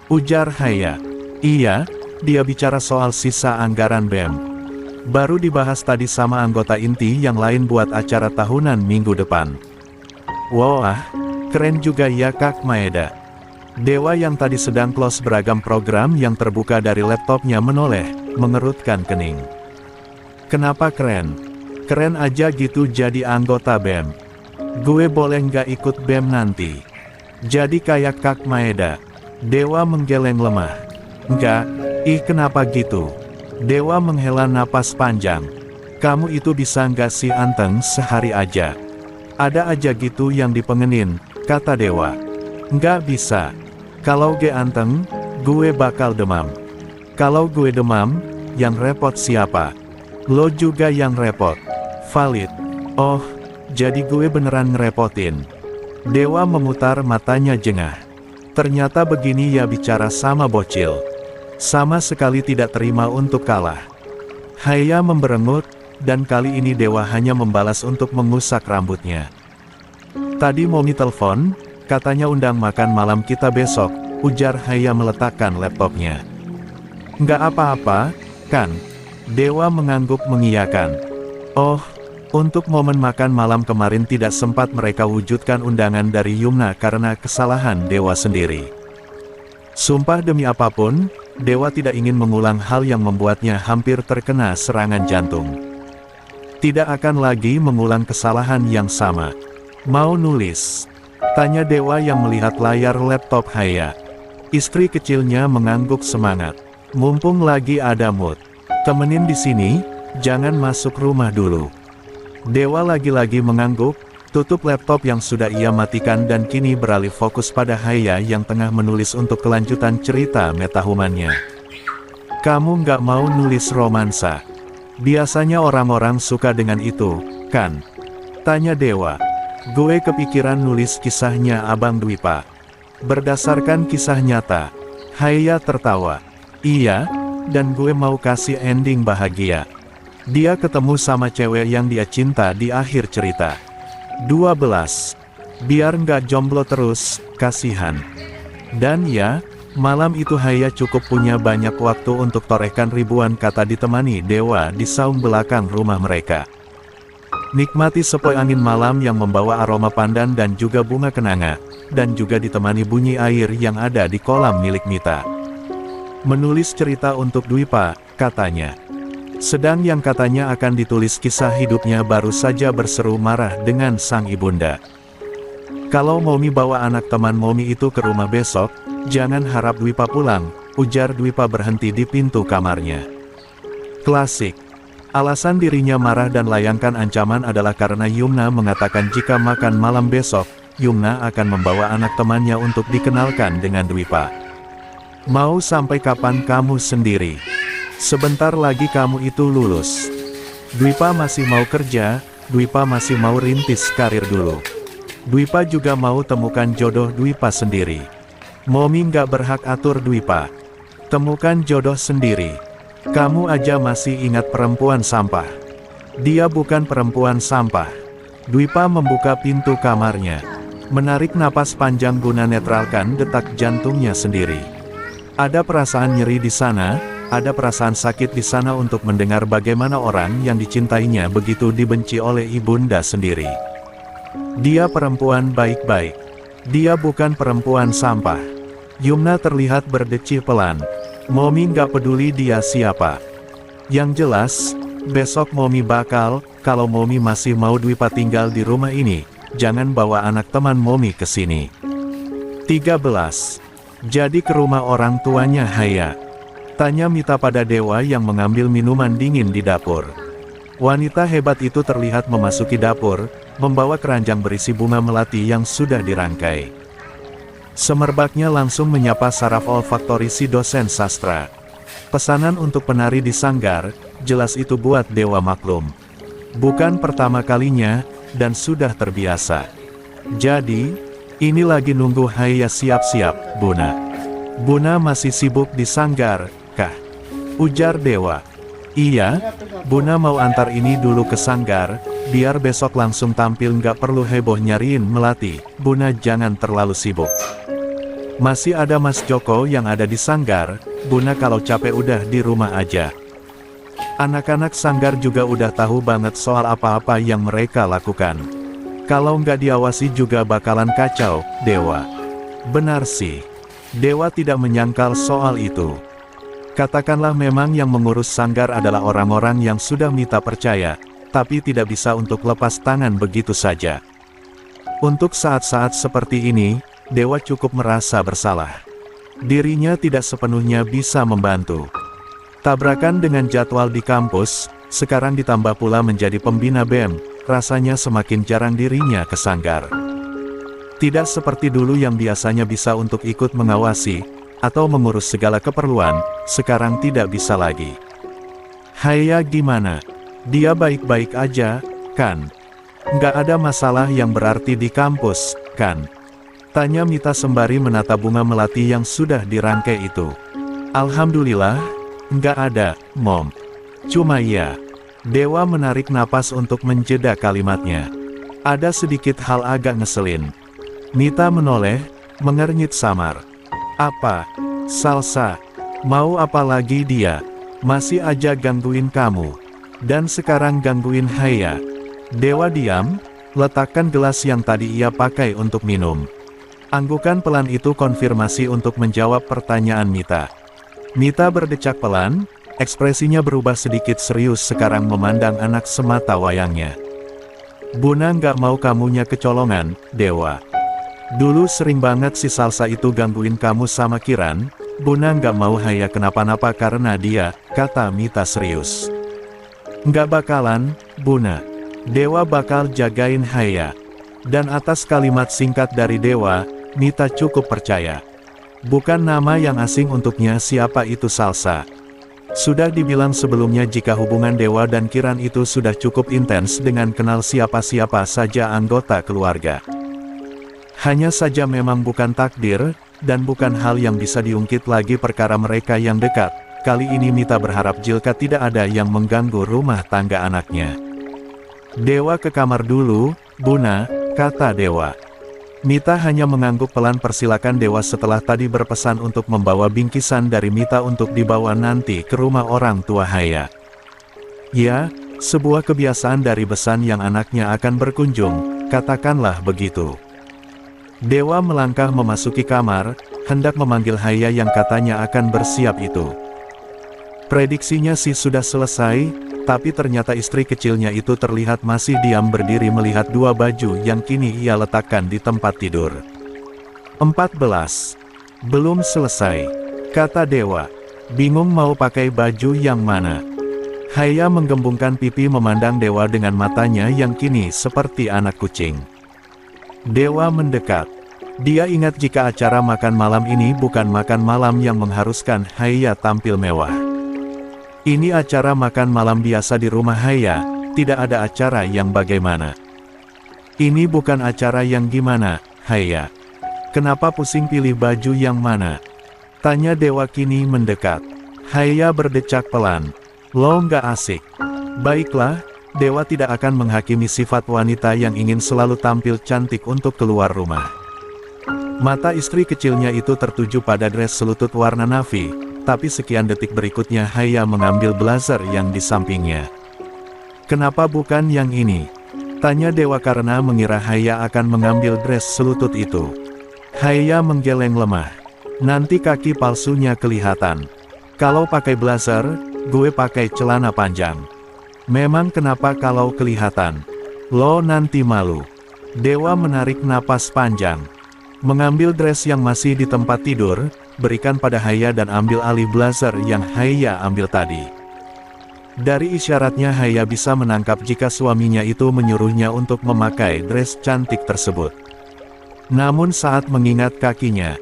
Ujar Haya. Iya, dia bicara soal sisa anggaran BEM. Baru dibahas tadi sama anggota inti yang lain buat acara tahunan minggu depan. Wah, keren juga ya Kak Maeda. Dewa yang tadi sedang close beragam program yang terbuka dari laptopnya menoleh, mengerutkan kening. Kenapa keren? Keren aja gitu jadi anggota BEM. Gue boleh nggak ikut BEM nanti? Jadi kayak Kak Maeda. Dewa menggeleng lemah. Enggak, kenapa gitu? Dewa menghela napas panjang. Kamu itu bisa nggak sih anteng sehari aja? Ada aja gitu yang dipengenin, kata Dewa. Nggak bisa. Kalau gue anteng, gue bakal demam. Kalau gue demam, yang repot siapa? Lo juga yang repot. Valid. Oh, jadi gue beneran ngerepotin. Dewa memutar matanya jengah. Ternyata begini ya bicara sama bocil. Sama sekali tidak terima untuk kalah. Haya memberengut, dan kali ini Dewa hanya membalas untuk mengusap rambutnya. Tadi Momi telepon, katanya undang makan malam kita besok, ujar Haya meletakkan laptopnya. Nggak apa-apa, kan? Dewa mengangguk mengiyakan. Oh, untuk momen makan malam kemarin tidak sempat mereka wujudkan undangan dari Yumna karena kesalahan Dewa sendiri. Sumpah demi apapun, Dewa tidak ingin mengulang hal yang membuatnya hampir terkena serangan jantung. Tidak akan lagi mengulang kesalahan yang sama. Mau nulis? Tanya Dewa yang melihat layar laptop Haya. Istri kecilnya mengangguk semangat. Mumpung lagi ada mood. Temenin di sini, jangan masuk rumah dulu. Dewa lagi-lagi mengangguk, tutup laptop yang sudah ia matikan dan kini beralih fokus pada Haya yang tengah menulis untuk kelanjutan cerita metahumannya. Kamu nggak mau nulis romansa? Biasanya orang-orang suka dengan itu, kan? Tanya Dewa. Gue kepikiran nulis kisahnya Abang Dwipa. Berdasarkan kisah nyata. Haya tertawa. Iya, dan gue mau kasih ending bahagia. Dia ketemu sama cewek yang dia cinta di akhir cerita. 12. Biar nggak jomblo terus, kasihan. Dan ya, malam itu Haya cukup punya banyak waktu untuk torehkan ribuan kata ditemani Dewa di saung belakang rumah mereka. Nikmati sepoi angin malam yang membawa aroma pandan dan juga bunga kenanga, dan juga ditemani bunyi air yang ada di kolam milik Mita. Menulis cerita untuk Dwipa, katanya. Sedang yang katanya akan ditulis kisah hidupnya baru saja berseru marah dengan sang ibunda. Kalau Momi bawa anak teman Momi itu ke rumah besok, jangan harap Dwipa pulang, ujar Dwipa berhenti di pintu kamarnya. Klasik. Alasan dirinya marah dan layangkan ancaman adalah karena Yumna mengatakan jika makan malam besok, Yumna akan membawa anak temannya untuk dikenalkan dengan Dwipa. Mau sampai kapan kamu sendiri? Sebentar lagi kamu itu lulus. Dwipa masih mau kerja, Dwipa masih mau rintis karir dulu. Dwipa juga mau temukan jodoh Dwipa sendiri. Momi nggak berhak atur Dwipa. Temukan jodoh sendiri. Kamu aja masih ingat perempuan sampah. Dia bukan perempuan sampah. Dwipa membuka pintu kamarnya. Menarik napas panjang guna netralkan detak jantungnya sendiri. Ada perasaan nyeri di sana, ada perasaan sakit di sana untuk mendengar bagaimana orang yang dicintainya begitu dibenci oleh ibunda sendiri. Dia perempuan baik-baik. Dia bukan perempuan sampah. Yumna terlihat berdecil pelan. Momi nggak peduli dia siapa. Yang jelas, besok Momi bakal, kalau Momi masih mau Dwipa tinggal di rumah ini, jangan bawa anak teman Momi ke sini. 13. Jadi ke rumah orang tuanya Haya. Tanya Mita pada Dewa yang mengambil minuman dingin di dapur. Wanita hebat itu terlihat memasuki dapur, membawa keranjang berisi bunga melati yang sudah dirangkai. Semerbaknya langsung menyapa saraf olfaktori si dosen sastra. Pesanan untuk penari di sanggar, jelas itu buat Dewa maklum. Bukan pertama kalinya, dan sudah terbiasa. Jadi, ini lagi nunggu Haya siap-siap, Buna. Buna masih sibuk di sanggar, kah? Ujar Dewa. Iya, Buna mau antar ini dulu ke sanggar, biar besok langsung tampil nggak perlu heboh nyariin melati, Buna jangan terlalu sibuk. Masih ada Mas Joko yang ada di sanggar, Buna kalau capek udah di rumah aja. Anak-anak sanggar juga udah tahu banget soal apa-apa yang mereka lakukan. Kalau nggak diawasi juga bakalan kacau, Dewa. Benar sih. Dewa tidak menyangkal soal itu. Katakanlah memang yang mengurus sanggar adalah orang-orang yang sudah Mita percaya, tapi tidak bisa untuk lepas tangan begitu saja. Untuk saat-saat seperti ini, Dewa cukup merasa bersalah. Dirinya tidak sepenuhnya bisa membantu. Tabrakan dengan jadwal di kampus, sekarang ditambah pula menjadi pembina BEM, rasanya semakin jarang dirinya ke sanggar. Tidak seperti dulu yang biasanya bisa untuk ikut mengawasi, atau mengurus segala keperluan, sekarang tidak bisa lagi. Haya gimana? Dia baik-baik aja, kan? Nggak ada masalah yang berarti di kampus, kan? Tanya Mita sembari menata bunga melati yang sudah dirangkai itu. Alhamdulillah, nggak ada, Mom. Cuma ya. Dewa menarik napas untuk menjeda kalimatnya. Ada sedikit hal agak ngeselin. Mita menoleh, mengernyit samar. Apa? Salsa? Mau apa lagi dia? Masih aja gangguin kamu. Dan sekarang gangguin Haya. Dewa diam, letakkan gelas yang tadi ia pakai untuk minum. Anggukan pelan itu konfirmasi untuk menjawab pertanyaan Mita. Mita berdecak pelan, ekspresinya berubah sedikit serius sekarang memandang anak semata wayangnya. Buna nggak mau kamunya kecolongan, Dewa. Dulu sering banget si Salsa itu gangguin kamu sama Kiran, Buna nggak mau Haya kenapa-napa karena dia, kata Mita serius. Nggak bakalan, Buna. Dewa bakal jagain Haya. Dan atas kalimat singkat dari Dewa, Mita cukup percaya. Bukan nama yang asing untuknya siapa itu Salsa. Sudah dibilang sebelumnya jika hubungan Dewa dan Kiran itu sudah cukup intens dengan kenal siapa-siapa saja anggota keluarga. Hanya saja memang bukan takdir, dan bukan hal yang bisa diungkit lagi perkara mereka yang dekat. Kali ini Mita berharap jika tidak ada yang mengganggu rumah tangga anaknya. Dewa ke kamar dulu, Buna, kata Dewa. Mita hanya mengangguk pelan persilakan Dewa setelah tadi berpesan untuk membawa bingkisan dari Mita untuk dibawa nanti ke rumah orang tua Haya. Ya, sebuah kebiasaan dari besan yang anaknya akan berkunjung, katakanlah begitu. Dewa melangkah memasuki kamar, hendak memanggil Haya yang katanya akan bersiap itu. Prediksinya sih sudah selesai, tapi ternyata istri kecilnya itu terlihat masih diam berdiri melihat dua baju yang kini ia letakkan di tempat tidur. 14. Belum selesai, kata Dewa. Bingung mau pakai baju yang mana. Haya menggembungkan pipi memandang Dewa dengan matanya yang kini seperti anak kucing. Dewa mendekat. Dia ingat jika acara makan malam ini bukan makan malam yang mengharuskan Haya tampil mewah. Ini acara makan malam biasa di rumah Haya, tidak ada acara yang bagaimana. Ini bukan acara yang gimana, Haya. Kenapa pusing pilih baju yang mana? Tanya Dewa kini mendekat. Haya berdecak pelan. Lo nggak asik. Baiklah, Dewa tidak akan menghakimi sifat wanita yang ingin selalu tampil cantik untuk keluar rumah. Mata istri kecilnya itu tertuju pada dress selutut warna navy, tapi sekian detik berikutnya Haya mengambil blazer yang di sampingnya. Kenapa bukan yang ini? Tanya Dewa karena mengira Haya akan mengambil dress selutut itu. Haya menggeleng lemah. Nanti kaki palsunya kelihatan. Kalau pakai blazer, gue pakai celana panjang. Memang kenapa kalau kelihatan? Lo nanti malu. Dewa menarik napas panjang. Mengambil dress yang masih di tempat tidur, berikan pada Haya dan ambil alih blazer yang Haya ambil tadi. Dari isyaratnya Haya bisa menangkap jika suaminya itu menyuruhnya untuk memakai dress cantik tersebut. Namun saat mengingat kakinya,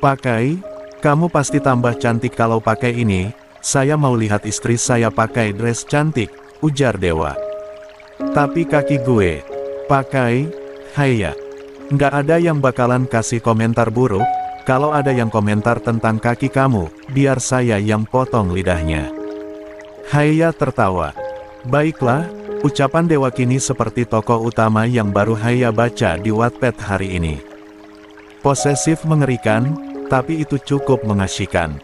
pakai, kamu pasti tambah cantik kalau pakai ini, saya mau lihat istri saya pakai dress cantik, ujar Dewa. Tapi kaki gue, pakai, Haya. Nggak ada yang bakalan kasih komentar buruk, kalau ada yang komentar tentang kaki kamu, biar saya yang potong lidahnya. Haya tertawa. Baiklah, ucapan Dewa kini seperti tokoh utama yang baru Haya baca di Wattpad hari ini. Posesif mengerikan, tapi itu cukup mengasyikkan.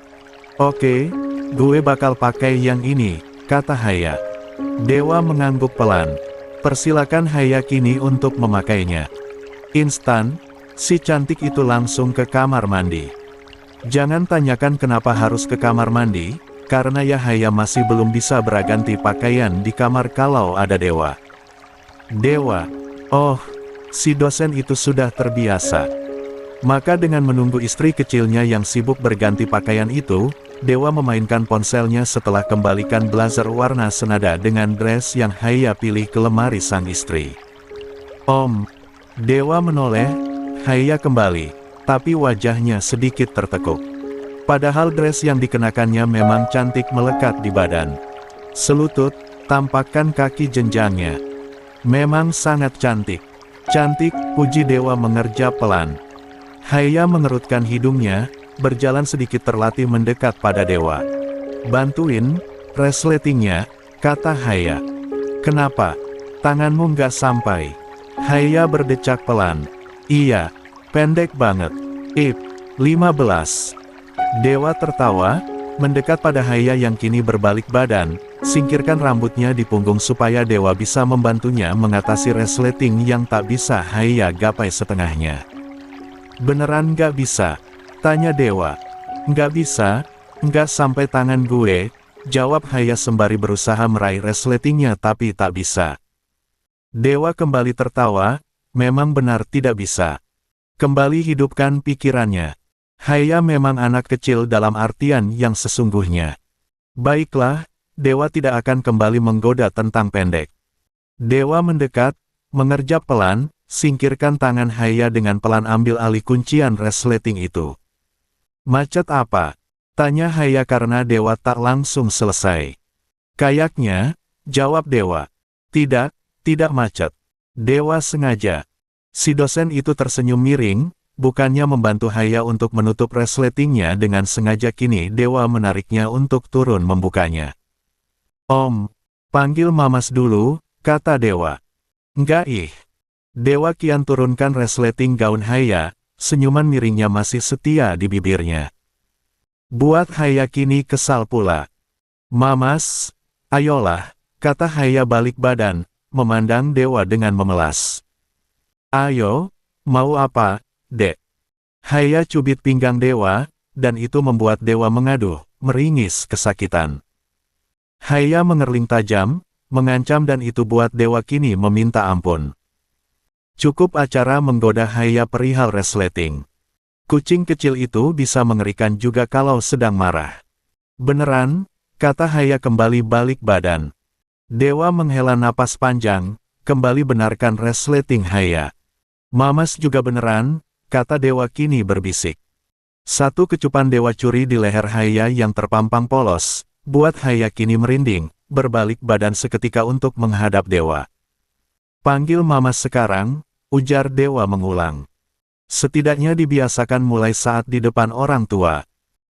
Oke, gue bakal pakai yang ini, kata Haya. Dewa mengangguk pelan. Persilakan Haya kini untuk memakainya. Instan, si cantik itu langsung ke kamar mandi. Jangan tanyakan kenapa harus ke kamar mandi, karena Yahaya masih belum bisa berganti pakaian di kamar kalau ada Dewa. Dewa, oh, si dosen itu sudah terbiasa. Maka dengan menunggu istri kecilnya yang sibuk berganti pakaian itu, Dewa memainkan ponselnya setelah kembalikan blazer warna senada dengan dress yang Haya pilih ke lemari sang istri. Om, Dewa menoleh, Haya kembali, tapi wajahnya sedikit tertekuk. Padahal dress yang dikenakannya memang cantik melekat di badan. Selutut, tampakkan kaki jenjangnya. Memang sangat cantik. Cantik, puji Dewa mengerjap pelan. Haya mengerutkan hidungnya, berjalan sedikit terlatih mendekat pada Dewa. Bantuin, resletingnya, kata Haya. Kenapa? Tanganmu nggak sampai. Haya berdecak pelan. Iya, pendek banget. 15. Dewa tertawa, mendekat pada Haya yang kini berbalik badan, singkirkan rambutnya di punggung supaya Dewa bisa membantunya mengatasi resleting yang tak bisa Haya gapai setengahnya. Beneran nggak bisa? Tanya Dewa. Nggak bisa, nggak sampai tangan gue, jawab Haya sembari berusaha meraih resletingnya tapi tak bisa. Dewa kembali tertawa, memang benar tidak bisa. Kembali hidupkan pikirannya. Haya memang anak kecil dalam artian yang sesungguhnya. Baiklah, Dewa tidak akan kembali menggoda tentang pendek. Dewa mendekat, mengerjap pelan, singkirkan tangan Haya dengan pelan ambil alih kuncian resleting itu. Macet apa? Tanya Haya karena Dewa tak langsung selesai. Kayaknya, jawab Dewa. Tidak, tidak macet. Dewa sengaja. Si dosen itu tersenyum miring, bukannya membantu Haya untuk menutup resletingnya dengan sengaja kini Dewa menariknya untuk turun membukanya. Om, panggil Mamas dulu, kata Dewa. Enggak ih. Dewa kian turunkan resleting gaun Haya, senyuman miringnya masih setia di bibirnya. Buat Haya kini kesal pula. Mamas, ayolah, kata Haya balik badan, memandang Dewa dengan memelas. Ayo, mau apa, Dek? Haya cubit pinggang Dewa, dan itu membuat Dewa mengaduh, meringis kesakitan. Haya mengerling tajam, mengancam dan itu buat Dewa kini meminta ampun. Cukup acara menggoda Haya perihal resleting. Kucing kecil itu bisa mengerikan juga kalau sedang marah. Beneran, kata Haya kembali balik badan. Dewa menghela napas panjang, kembali benarkan resleting Haya. Mamas juga beneran, kata Dewa kini berbisik. Satu kecupan Dewa curi di leher Haya yang terpampang polos, buat Haya kini merinding, berbalik badan seketika untuk menghadap Dewa. Panggil Mamas sekarang, ujar Dewa mengulang. Setidaknya dibiasakan mulai saat di depan orang tua.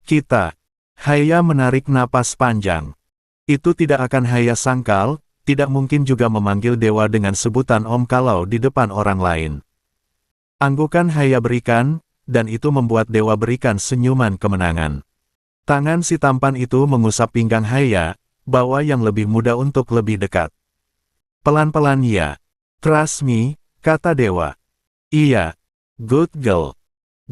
Kita. Haya menarik napas panjang. Itu tidak akan Haya sangkal, tidak mungkin juga memanggil Dewa dengan sebutan Om kalau di depan orang lain. Anggukan Haya berikan, dan itu membuat Dewa berikan senyuman kemenangan. Tangan si tampan itu mengusap pinggang Haya, bawa yang lebih mudah untuk lebih dekat. Pelan-pelan ya. Trust me, kata Dewa. Iya. Good girl.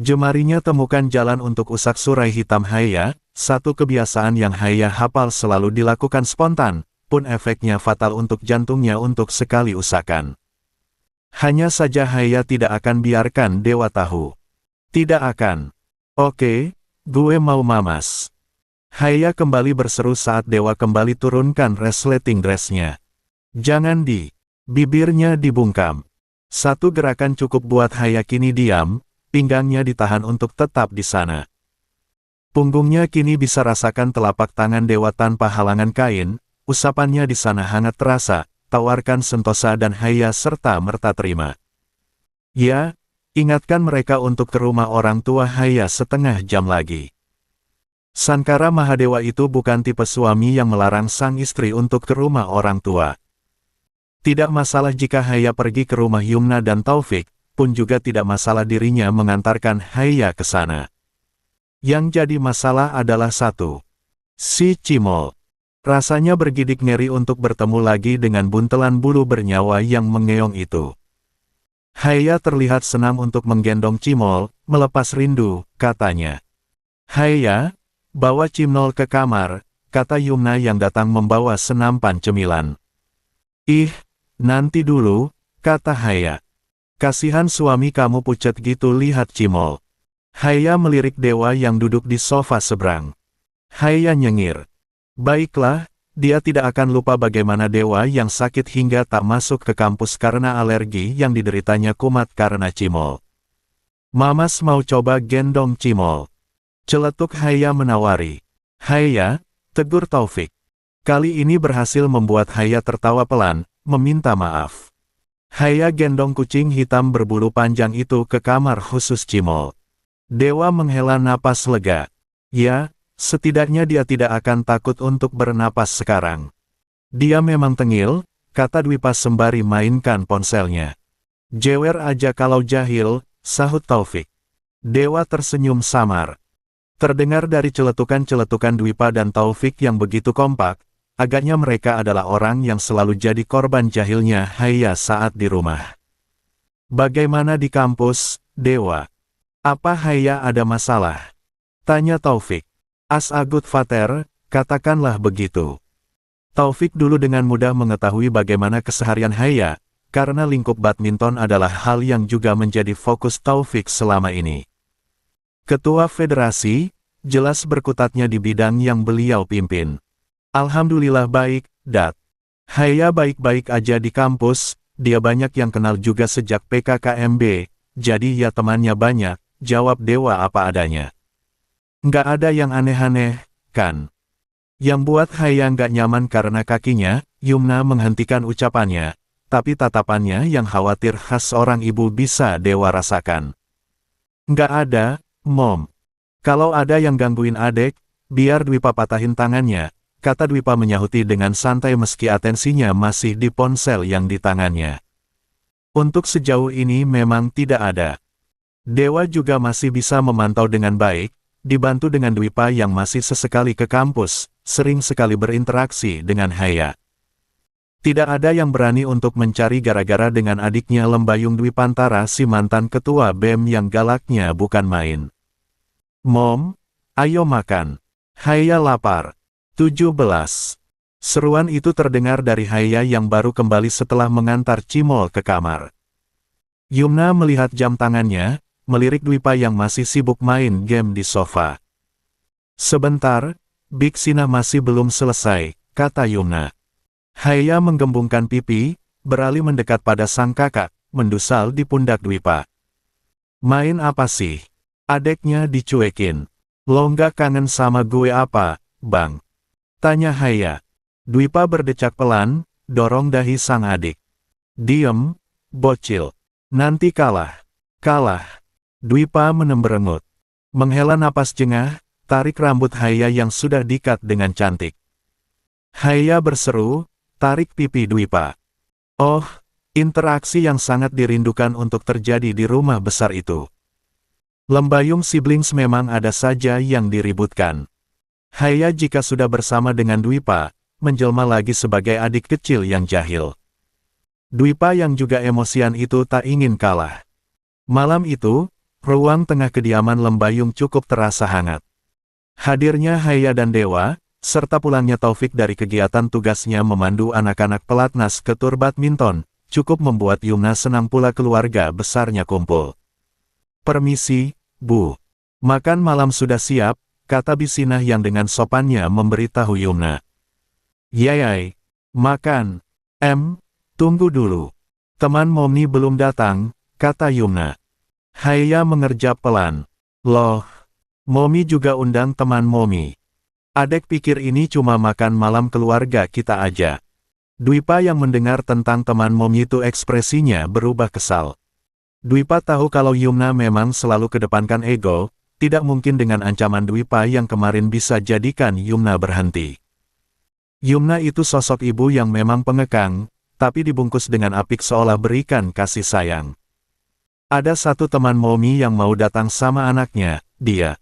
Jemarinya temukan jalan untuk usak surai hitam Haya, satu kebiasaan yang Haya hafal selalu dilakukan spontan, pun efeknya fatal untuk jantungnya untuk sekali usakan. Hanya saja Haya tidak akan biarkan Dewa tahu. Tidak akan. Oke, gue mau Mamas. Haya kembali berseru saat Dewa kembali turunkan resleting dressnya. Jangan di. Bibirnya dibungkam. Satu gerakan cukup buat Haya kini diam, pinggangnya ditahan untuk tetap di sana. Punggungnya kini bisa rasakan telapak tangan Dewa tanpa halangan kain, usapannya di sana hangat terasa, tawarkan sentosa dan Haya serta merta terima. Ya, ingatkan mereka untuk ke rumah orang tua Haya setengah jam lagi. Sankara Mahadewa itu bukan tipe suami yang melarang sang istri untuk ke rumah orang tua. Tidak masalah jika Haya pergi ke rumah Yumna dan Taufik, pun juga tidak masalah dirinya mengantarkan Haya ke sana. Yang jadi masalah adalah satu. Si Cimol. Rasanya bergidik ngeri untuk bertemu lagi dengan buntelan bulu bernyawa yang mengeong itu. Haya terlihat senang untuk menggendong Cimol, melepas rindu, katanya. Haya, bawa Cimol ke kamar, kata Yumna yang datang membawa senampan cemilan. Ih, nanti dulu, kata Haya. Kasihan suami kamu pucat gitu lihat cimol. Haya melirik Dewa yang duduk di sofa seberang. Haya nyengir. Baiklah, dia tidak akan lupa bagaimana Dewa yang sakit hingga tak masuk ke kampus karena alergi yang dideritanya kumat karena cimol. Mamas mau coba gendong cimol. Celetuk Haya menawari. Haya, tegur Taufik. Kali ini berhasil membuat Haya tertawa pelan, meminta maaf. Haya gendong kucing hitam berbulu panjang itu ke kamar khusus cimol. Dewa menghela napas lega. Ya, setidaknya dia tidak akan takut untuk bernapas sekarang. Dia memang tengil, kata Dwipa sembari mainkan ponselnya. Jewer aja kalau jahil, sahut Taufik. Dewa tersenyum samar. Terdengar dari celetukan-celetukan Dwipa dan Taufik yang begitu kompak, agaknya mereka adalah orang yang selalu jadi korban jahilnya Haya saat di rumah. Bagaimana di kampus, Dewa? Apa Haya ada masalah? Tanya Taufik. As-agut Fater, katakanlah begitu. Taufik dulu dengan mudah mengetahui bagaimana keseharian Haya, karena lingkup badminton adalah hal yang juga menjadi fokus Taufik selama ini. Ketua Federasi, jelas berkutatnya di bidang yang beliau pimpin. Alhamdulillah baik, Dat. Haya baik-baik aja di kampus, dia banyak yang kenal juga sejak PKKMB, jadi ya temannya banyak, jawab Dewa apa adanya. Nggak ada yang aneh-aneh, kan? Yang buat Haya nggak nyaman karena kakinya, Yumna menghentikan ucapannya, tapi tatapannya yang khawatir khas seorang ibu bisa Dewa rasakan. Nggak ada, Mom. Kalau ada yang gangguin adek, biar Dwipa patahin tangannya, kata Dwipa menyahuti dengan santai meski atensinya masih di ponsel yang di tangannya. Untuk sejauh ini memang tidak ada. Dewa juga masih bisa memantau dengan baik, dibantu dengan Dwipa yang masih sesekali ke kampus, sering sekali berinteraksi dengan Haya. Tidak ada yang berani untuk mencari gara-gara dengan adiknya Lembayung Dwipantara si mantan ketua BEM yang galaknya bukan main. Mom, ayo makan. Haya lapar. 17. Seruan itu terdengar dari Haya yang baru kembali setelah mengantar cimol ke kamar. Yumna melihat jam tangannya, melirik Dwipa yang masih sibuk main game di sofa. Sebentar, Big Sina masih belum selesai, kata Yumna. Haya menggembungkan pipi, beralih mendekat pada sang kakak, mendusal di pundak Dwipa. Main apa sih? Adeknya dicuekin. Lo nggak kangen sama gue apa, Bang? Tanya Haya. Dwipa berdecak pelan, dorong dahi sang adik. Diem, bocil. Nanti kalah. Kalah. Dwipa menemberengut. Menghela napas jengah, tarik rambut Haya yang sudah diikat dengan cantik. Haya berseru, tarik pipi Dwipa. Oh, interaksi yang sangat dirindukan untuk terjadi di rumah besar itu. Lembayung siblings memang ada saja yang diributkan. Haya jika sudah bersama dengan Dwipa, menjelma lagi sebagai adik kecil yang jahil. Dwipa yang juga emosian itu tak ingin kalah. Malam itu, ruang tengah kediaman Lembayung cukup terasa hangat. Hadirnya Haya dan Dewa, serta pulangnya Taufik dari kegiatan tugasnya memandu anak-anak pelatnas ke tur badminton, cukup membuat Yumna senang pula keluarga besarnya kumpul. Permisi, Bu. Makan malam sudah siap, kata Bisinah yang dengan sopannya memberitahu Yumna. Yayai, makan. Tunggu dulu. Teman Momi belum datang, kata Yumna. Haya mengerjap pelan. Loh, Momi juga undang teman Momi. Adek pikir ini cuma makan malam keluarga kita aja. Dwipa yang mendengar tentang teman Momi itu ekspresinya berubah kesal. Dwipa tahu kalau Yumna memang selalu kedepankan ego, tidak mungkin dengan ancaman Dwipa yang kemarin bisa jadikan Yumna berhenti. Yumna itu sosok ibu yang memang pengekang, tapi dibungkus dengan apik seolah berikan kasih sayang. Ada satu teman Momi yang mau datang sama anaknya, dia.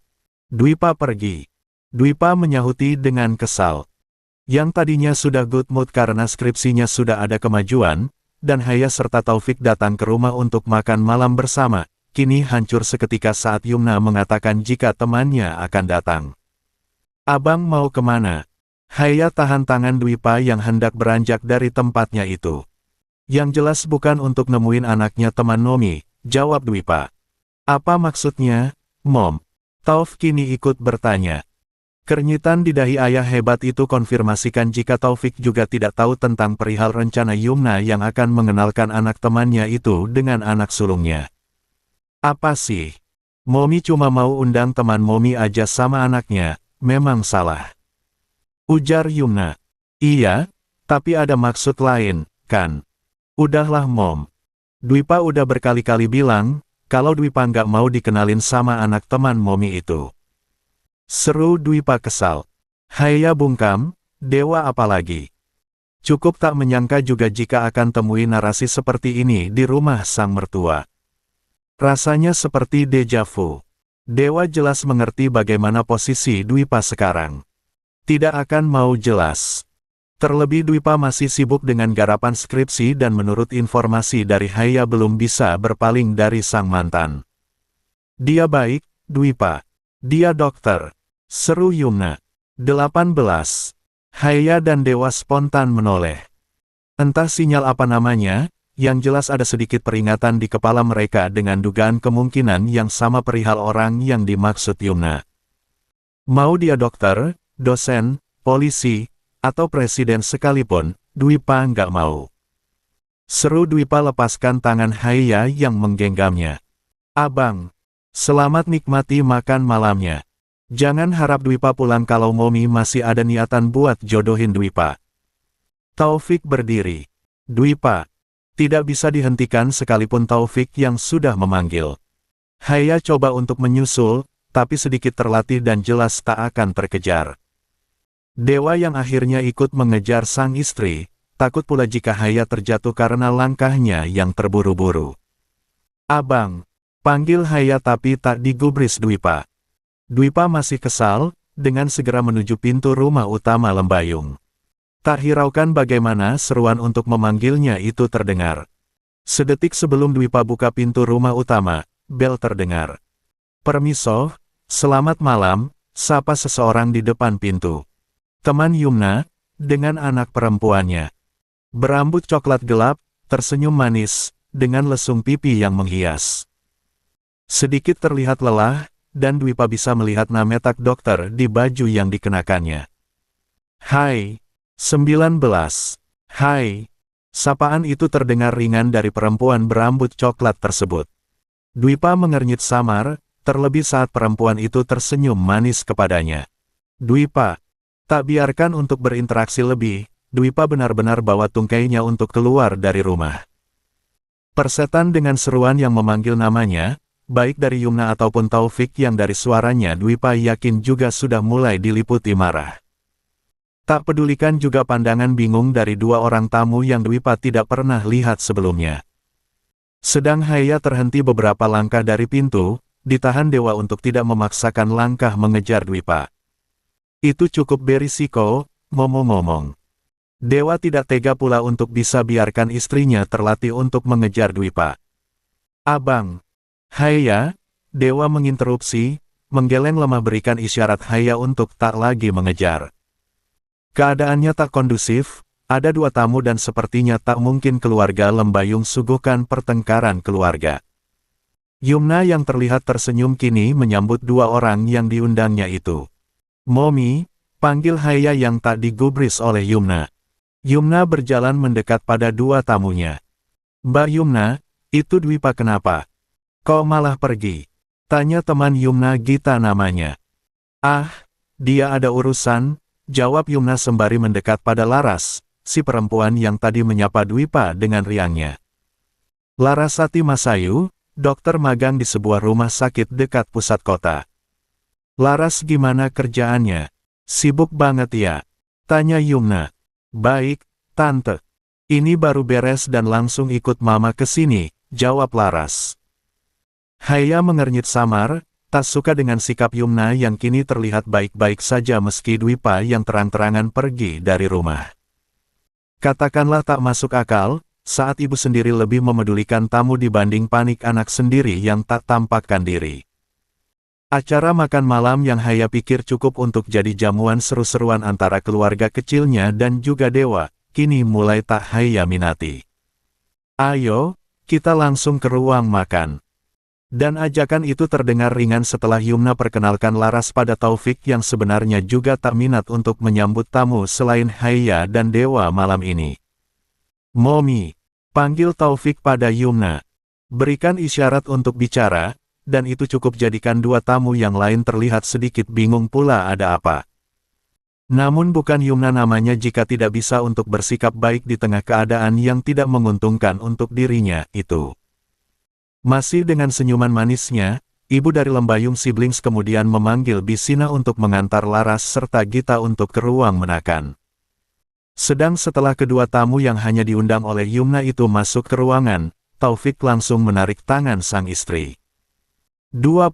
Dwipa pergi. Dwipa menyahuti dengan kesal. Yang tadinya sudah good mood karena skripsinya sudah ada kemajuan, dan Haya serta Taufik datang ke rumah untuk makan malam bersama, kini hancur seketika saat Yumna mengatakan jika temannya akan datang. Abang mau kemana? Haya tahan tangan Dwipa yang hendak beranjak dari tempatnya itu. Yang jelas bukan untuk nemuin anaknya teman Nomi, jawab Dwipa. Apa maksudnya, Mom? Tauf kini ikut bertanya. Kernitan di dahi ayah hebat itu konfirmasikan jika Taufik juga tidak tahu tentang perihal rencana Yumna yang akan mengenalkan anak temannya itu dengan anak sulungnya. Apa sih? Momi cuma mau undang teman Momi aja sama anaknya, memang salah. Ujar Yumna. Iya, tapi ada maksud lain, kan? Udahlah Mom. Dwipa udah berkali-kali bilang, kalau Dwipa nggak mau dikenalin sama anak teman Momi itu. Seru Dwipa kesal. Haya bungkam, dewa apalagi. Cukup tak menyangka juga jika akan temui narasi seperti ini di rumah sang mertua. Rasanya seperti deja vu. Dewa jelas mengerti bagaimana posisi Dwipa sekarang. Tidak akan mau jelas. Terlebih Dwipa masih sibuk dengan garapan skripsi dan menurut informasi dari Haya belum bisa berpaling dari sang mantan. Dia baik, Dwipa. Dia dokter. Seru Yumna. 18. Haya dan Dewa spontan menoleh. Entah sinyal apa namanya, yang jelas ada sedikit peringatan di kepala mereka dengan dugaan kemungkinan yang sama perihal orang yang dimaksud Yumna. Mau dia dokter, dosen, polisi, atau presiden sekalipun, Dwipa nggak mau. Seru Dwipa lepaskan tangan Haya yang menggenggamnya. Abang, selamat nikmati makan malamnya. Jangan harap Dwipa pulang kalau Momi masih ada niatan buat jodohin Dwipa. Taufik berdiri. Dwipa, tidak bisa dihentikan sekalipun Taufik yang sudah memanggil. Haya coba untuk menyusul, tapi sedikit terlatih dan jelas tak akan terkejar. Dewa yang akhirnya ikut mengejar sang istri, takut pula jika Haya terjatuh karena langkahnya yang terburu-buru. Abang, panggil Haya tapi tak digubris Dwipa. Dwipa masih kesal, dengan segera menuju pintu rumah utama Lembayung. Tak hiraukan bagaimana seruan untuk memanggilnya itu terdengar. Sedetik sebelum Dwipa buka pintu rumah utama, bel terdengar. Permiso, selamat malam, sapa seseorang di depan pintu. Teman Yumna, dengan anak perempuannya. Berambut coklat gelap, tersenyum manis, dengan lesung pipi yang menghias. Sedikit terlihat lelah, dan Dwipa bisa melihat nametak dokter di baju yang dikenakannya. Hai, 19. Hai. Sapaan itu terdengar ringan dari perempuan berambut coklat tersebut. Dwipa mengernyit samar, terlebih saat perempuan itu tersenyum manis kepadanya. Dwipa. Tak biarkan untuk berinteraksi lebih, Dwipa benar-benar bawa tungkainya untuk keluar dari rumah. Persetan dengan seruan yang memanggil namanya, baik dari Yumna ataupun Taufik yang dari suaranya Dwipa yakin juga sudah mulai diliputi marah. Tak pedulikan juga pandangan bingung dari dua orang tamu yang Dwipa tidak pernah lihat sebelumnya. Sedang Haya terhenti beberapa langkah dari pintu, ditahan Dewa untuk tidak memaksakan langkah mengejar Dwipa. Itu cukup berisiko, ngomong-ngomong. Dewa tidak tega pula untuk bisa biarkan istrinya terlatih untuk mengejar Dwipa. Abang. Haya, Dewa menginterupsi, menggeleng lemah berikan isyarat Haya untuk tak lagi mengejar. Keadaannya tak kondusif, ada dua tamu dan sepertinya tak mungkin keluarga Lembayung suguhkan pertengkaran keluarga. Yumna yang terlihat tersenyum kini menyambut dua orang yang diundangnya itu. Momi, panggil Haya yang tak digubris oleh Yumna. Yumna berjalan mendekat pada dua tamunya. Mbak Yumna, itu Dwipa kenapa? Kok malah pergi? Tanya teman Yumna Gita namanya. Ah, dia ada urusan, jawab Yumna sembari mendekat pada Laras, si perempuan yang tadi menyapa Dwipa dengan riangnya. Larasati Masayu, dokter magang di sebuah rumah sakit dekat pusat kota. Laras gimana kerjaannya? Sibuk banget ya? Tanya Yumna. Baik, Tante. Ini baru beres dan langsung ikut Mama ke sini, jawab Laras. Haya mengernyit samar, tak suka dengan sikap Yumna yang kini terlihat baik-baik saja meski Dwipa yang terang-terangan pergi dari rumah. Katakanlah tak masuk akal, saat ibu sendiri lebih memedulikan tamu dibanding panik anak sendiri yang tak tampakkan diri. Acara makan malam yang Haya pikir cukup untuk jadi jamuan seru-seruan antara keluarga kecilnya dan juga dewa, kini mulai tak Haya minati. Ayo, kita langsung ke ruang makan. Dan ajakan itu terdengar ringan setelah Yumna perkenalkan Laras pada Taufik yang sebenarnya juga tak minat untuk menyambut tamu selain Haya dan dewa malam ini. Momi, panggil Taufik pada Yumna. Berikan isyarat untuk bicara, dan itu cukup jadikan dua tamu yang lain terlihat sedikit bingung pula ada apa. Namun bukan Yumna namanya jika tidak bisa untuk bersikap baik di tengah keadaan yang tidak menguntungkan untuk dirinya itu. Masih dengan senyuman manisnya, ibu dari Lembayung Siblings kemudian memanggil Bisina untuk mengantar Laras serta Gita untuk ke ruang menakan. Sedang setelah kedua tamu yang hanya diundang oleh Yumna itu masuk ke ruangan, Taufik langsung menarik tangan sang istri. 20.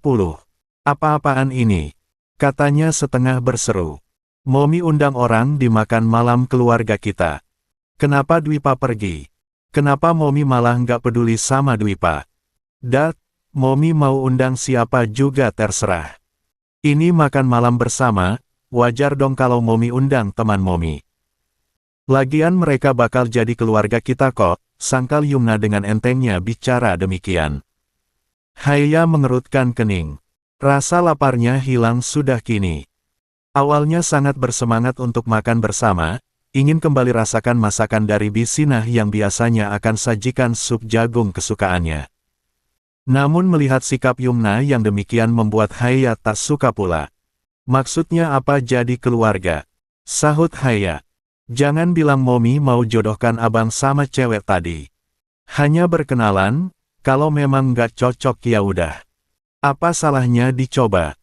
Apa-apaan ini? Katanya setengah berseru. Momi undang orang di makan malam keluarga kita. Kenapa Dwipa pergi? Kenapa Momi malah nggak peduli sama Dwipa? Dat, Momi mau undang siapa juga terserah. Ini makan malam bersama, wajar dong kalau Momi undang teman Momi. Lagian mereka bakal jadi keluarga kita kok, sangkal Yumna dengan entengnya bicara demikian. Haya mengerutkan kening. Rasa laparnya hilang sudah kini. Awalnya sangat bersemangat untuk makan bersama, ingin kembali rasakan masakan dari Bisina yang biasanya akan sajikan sup jagung kesukaannya. Namun melihat sikap Yumna yang demikian membuat Haya tak suka pula. Maksudnya apa jadi keluarga? Sahut Haya. Jangan bilang Momi mau jodohkan abang sama cewek tadi. Hanya berkenalan, kalau memang nggak cocok ya udah. Apa salahnya dicoba?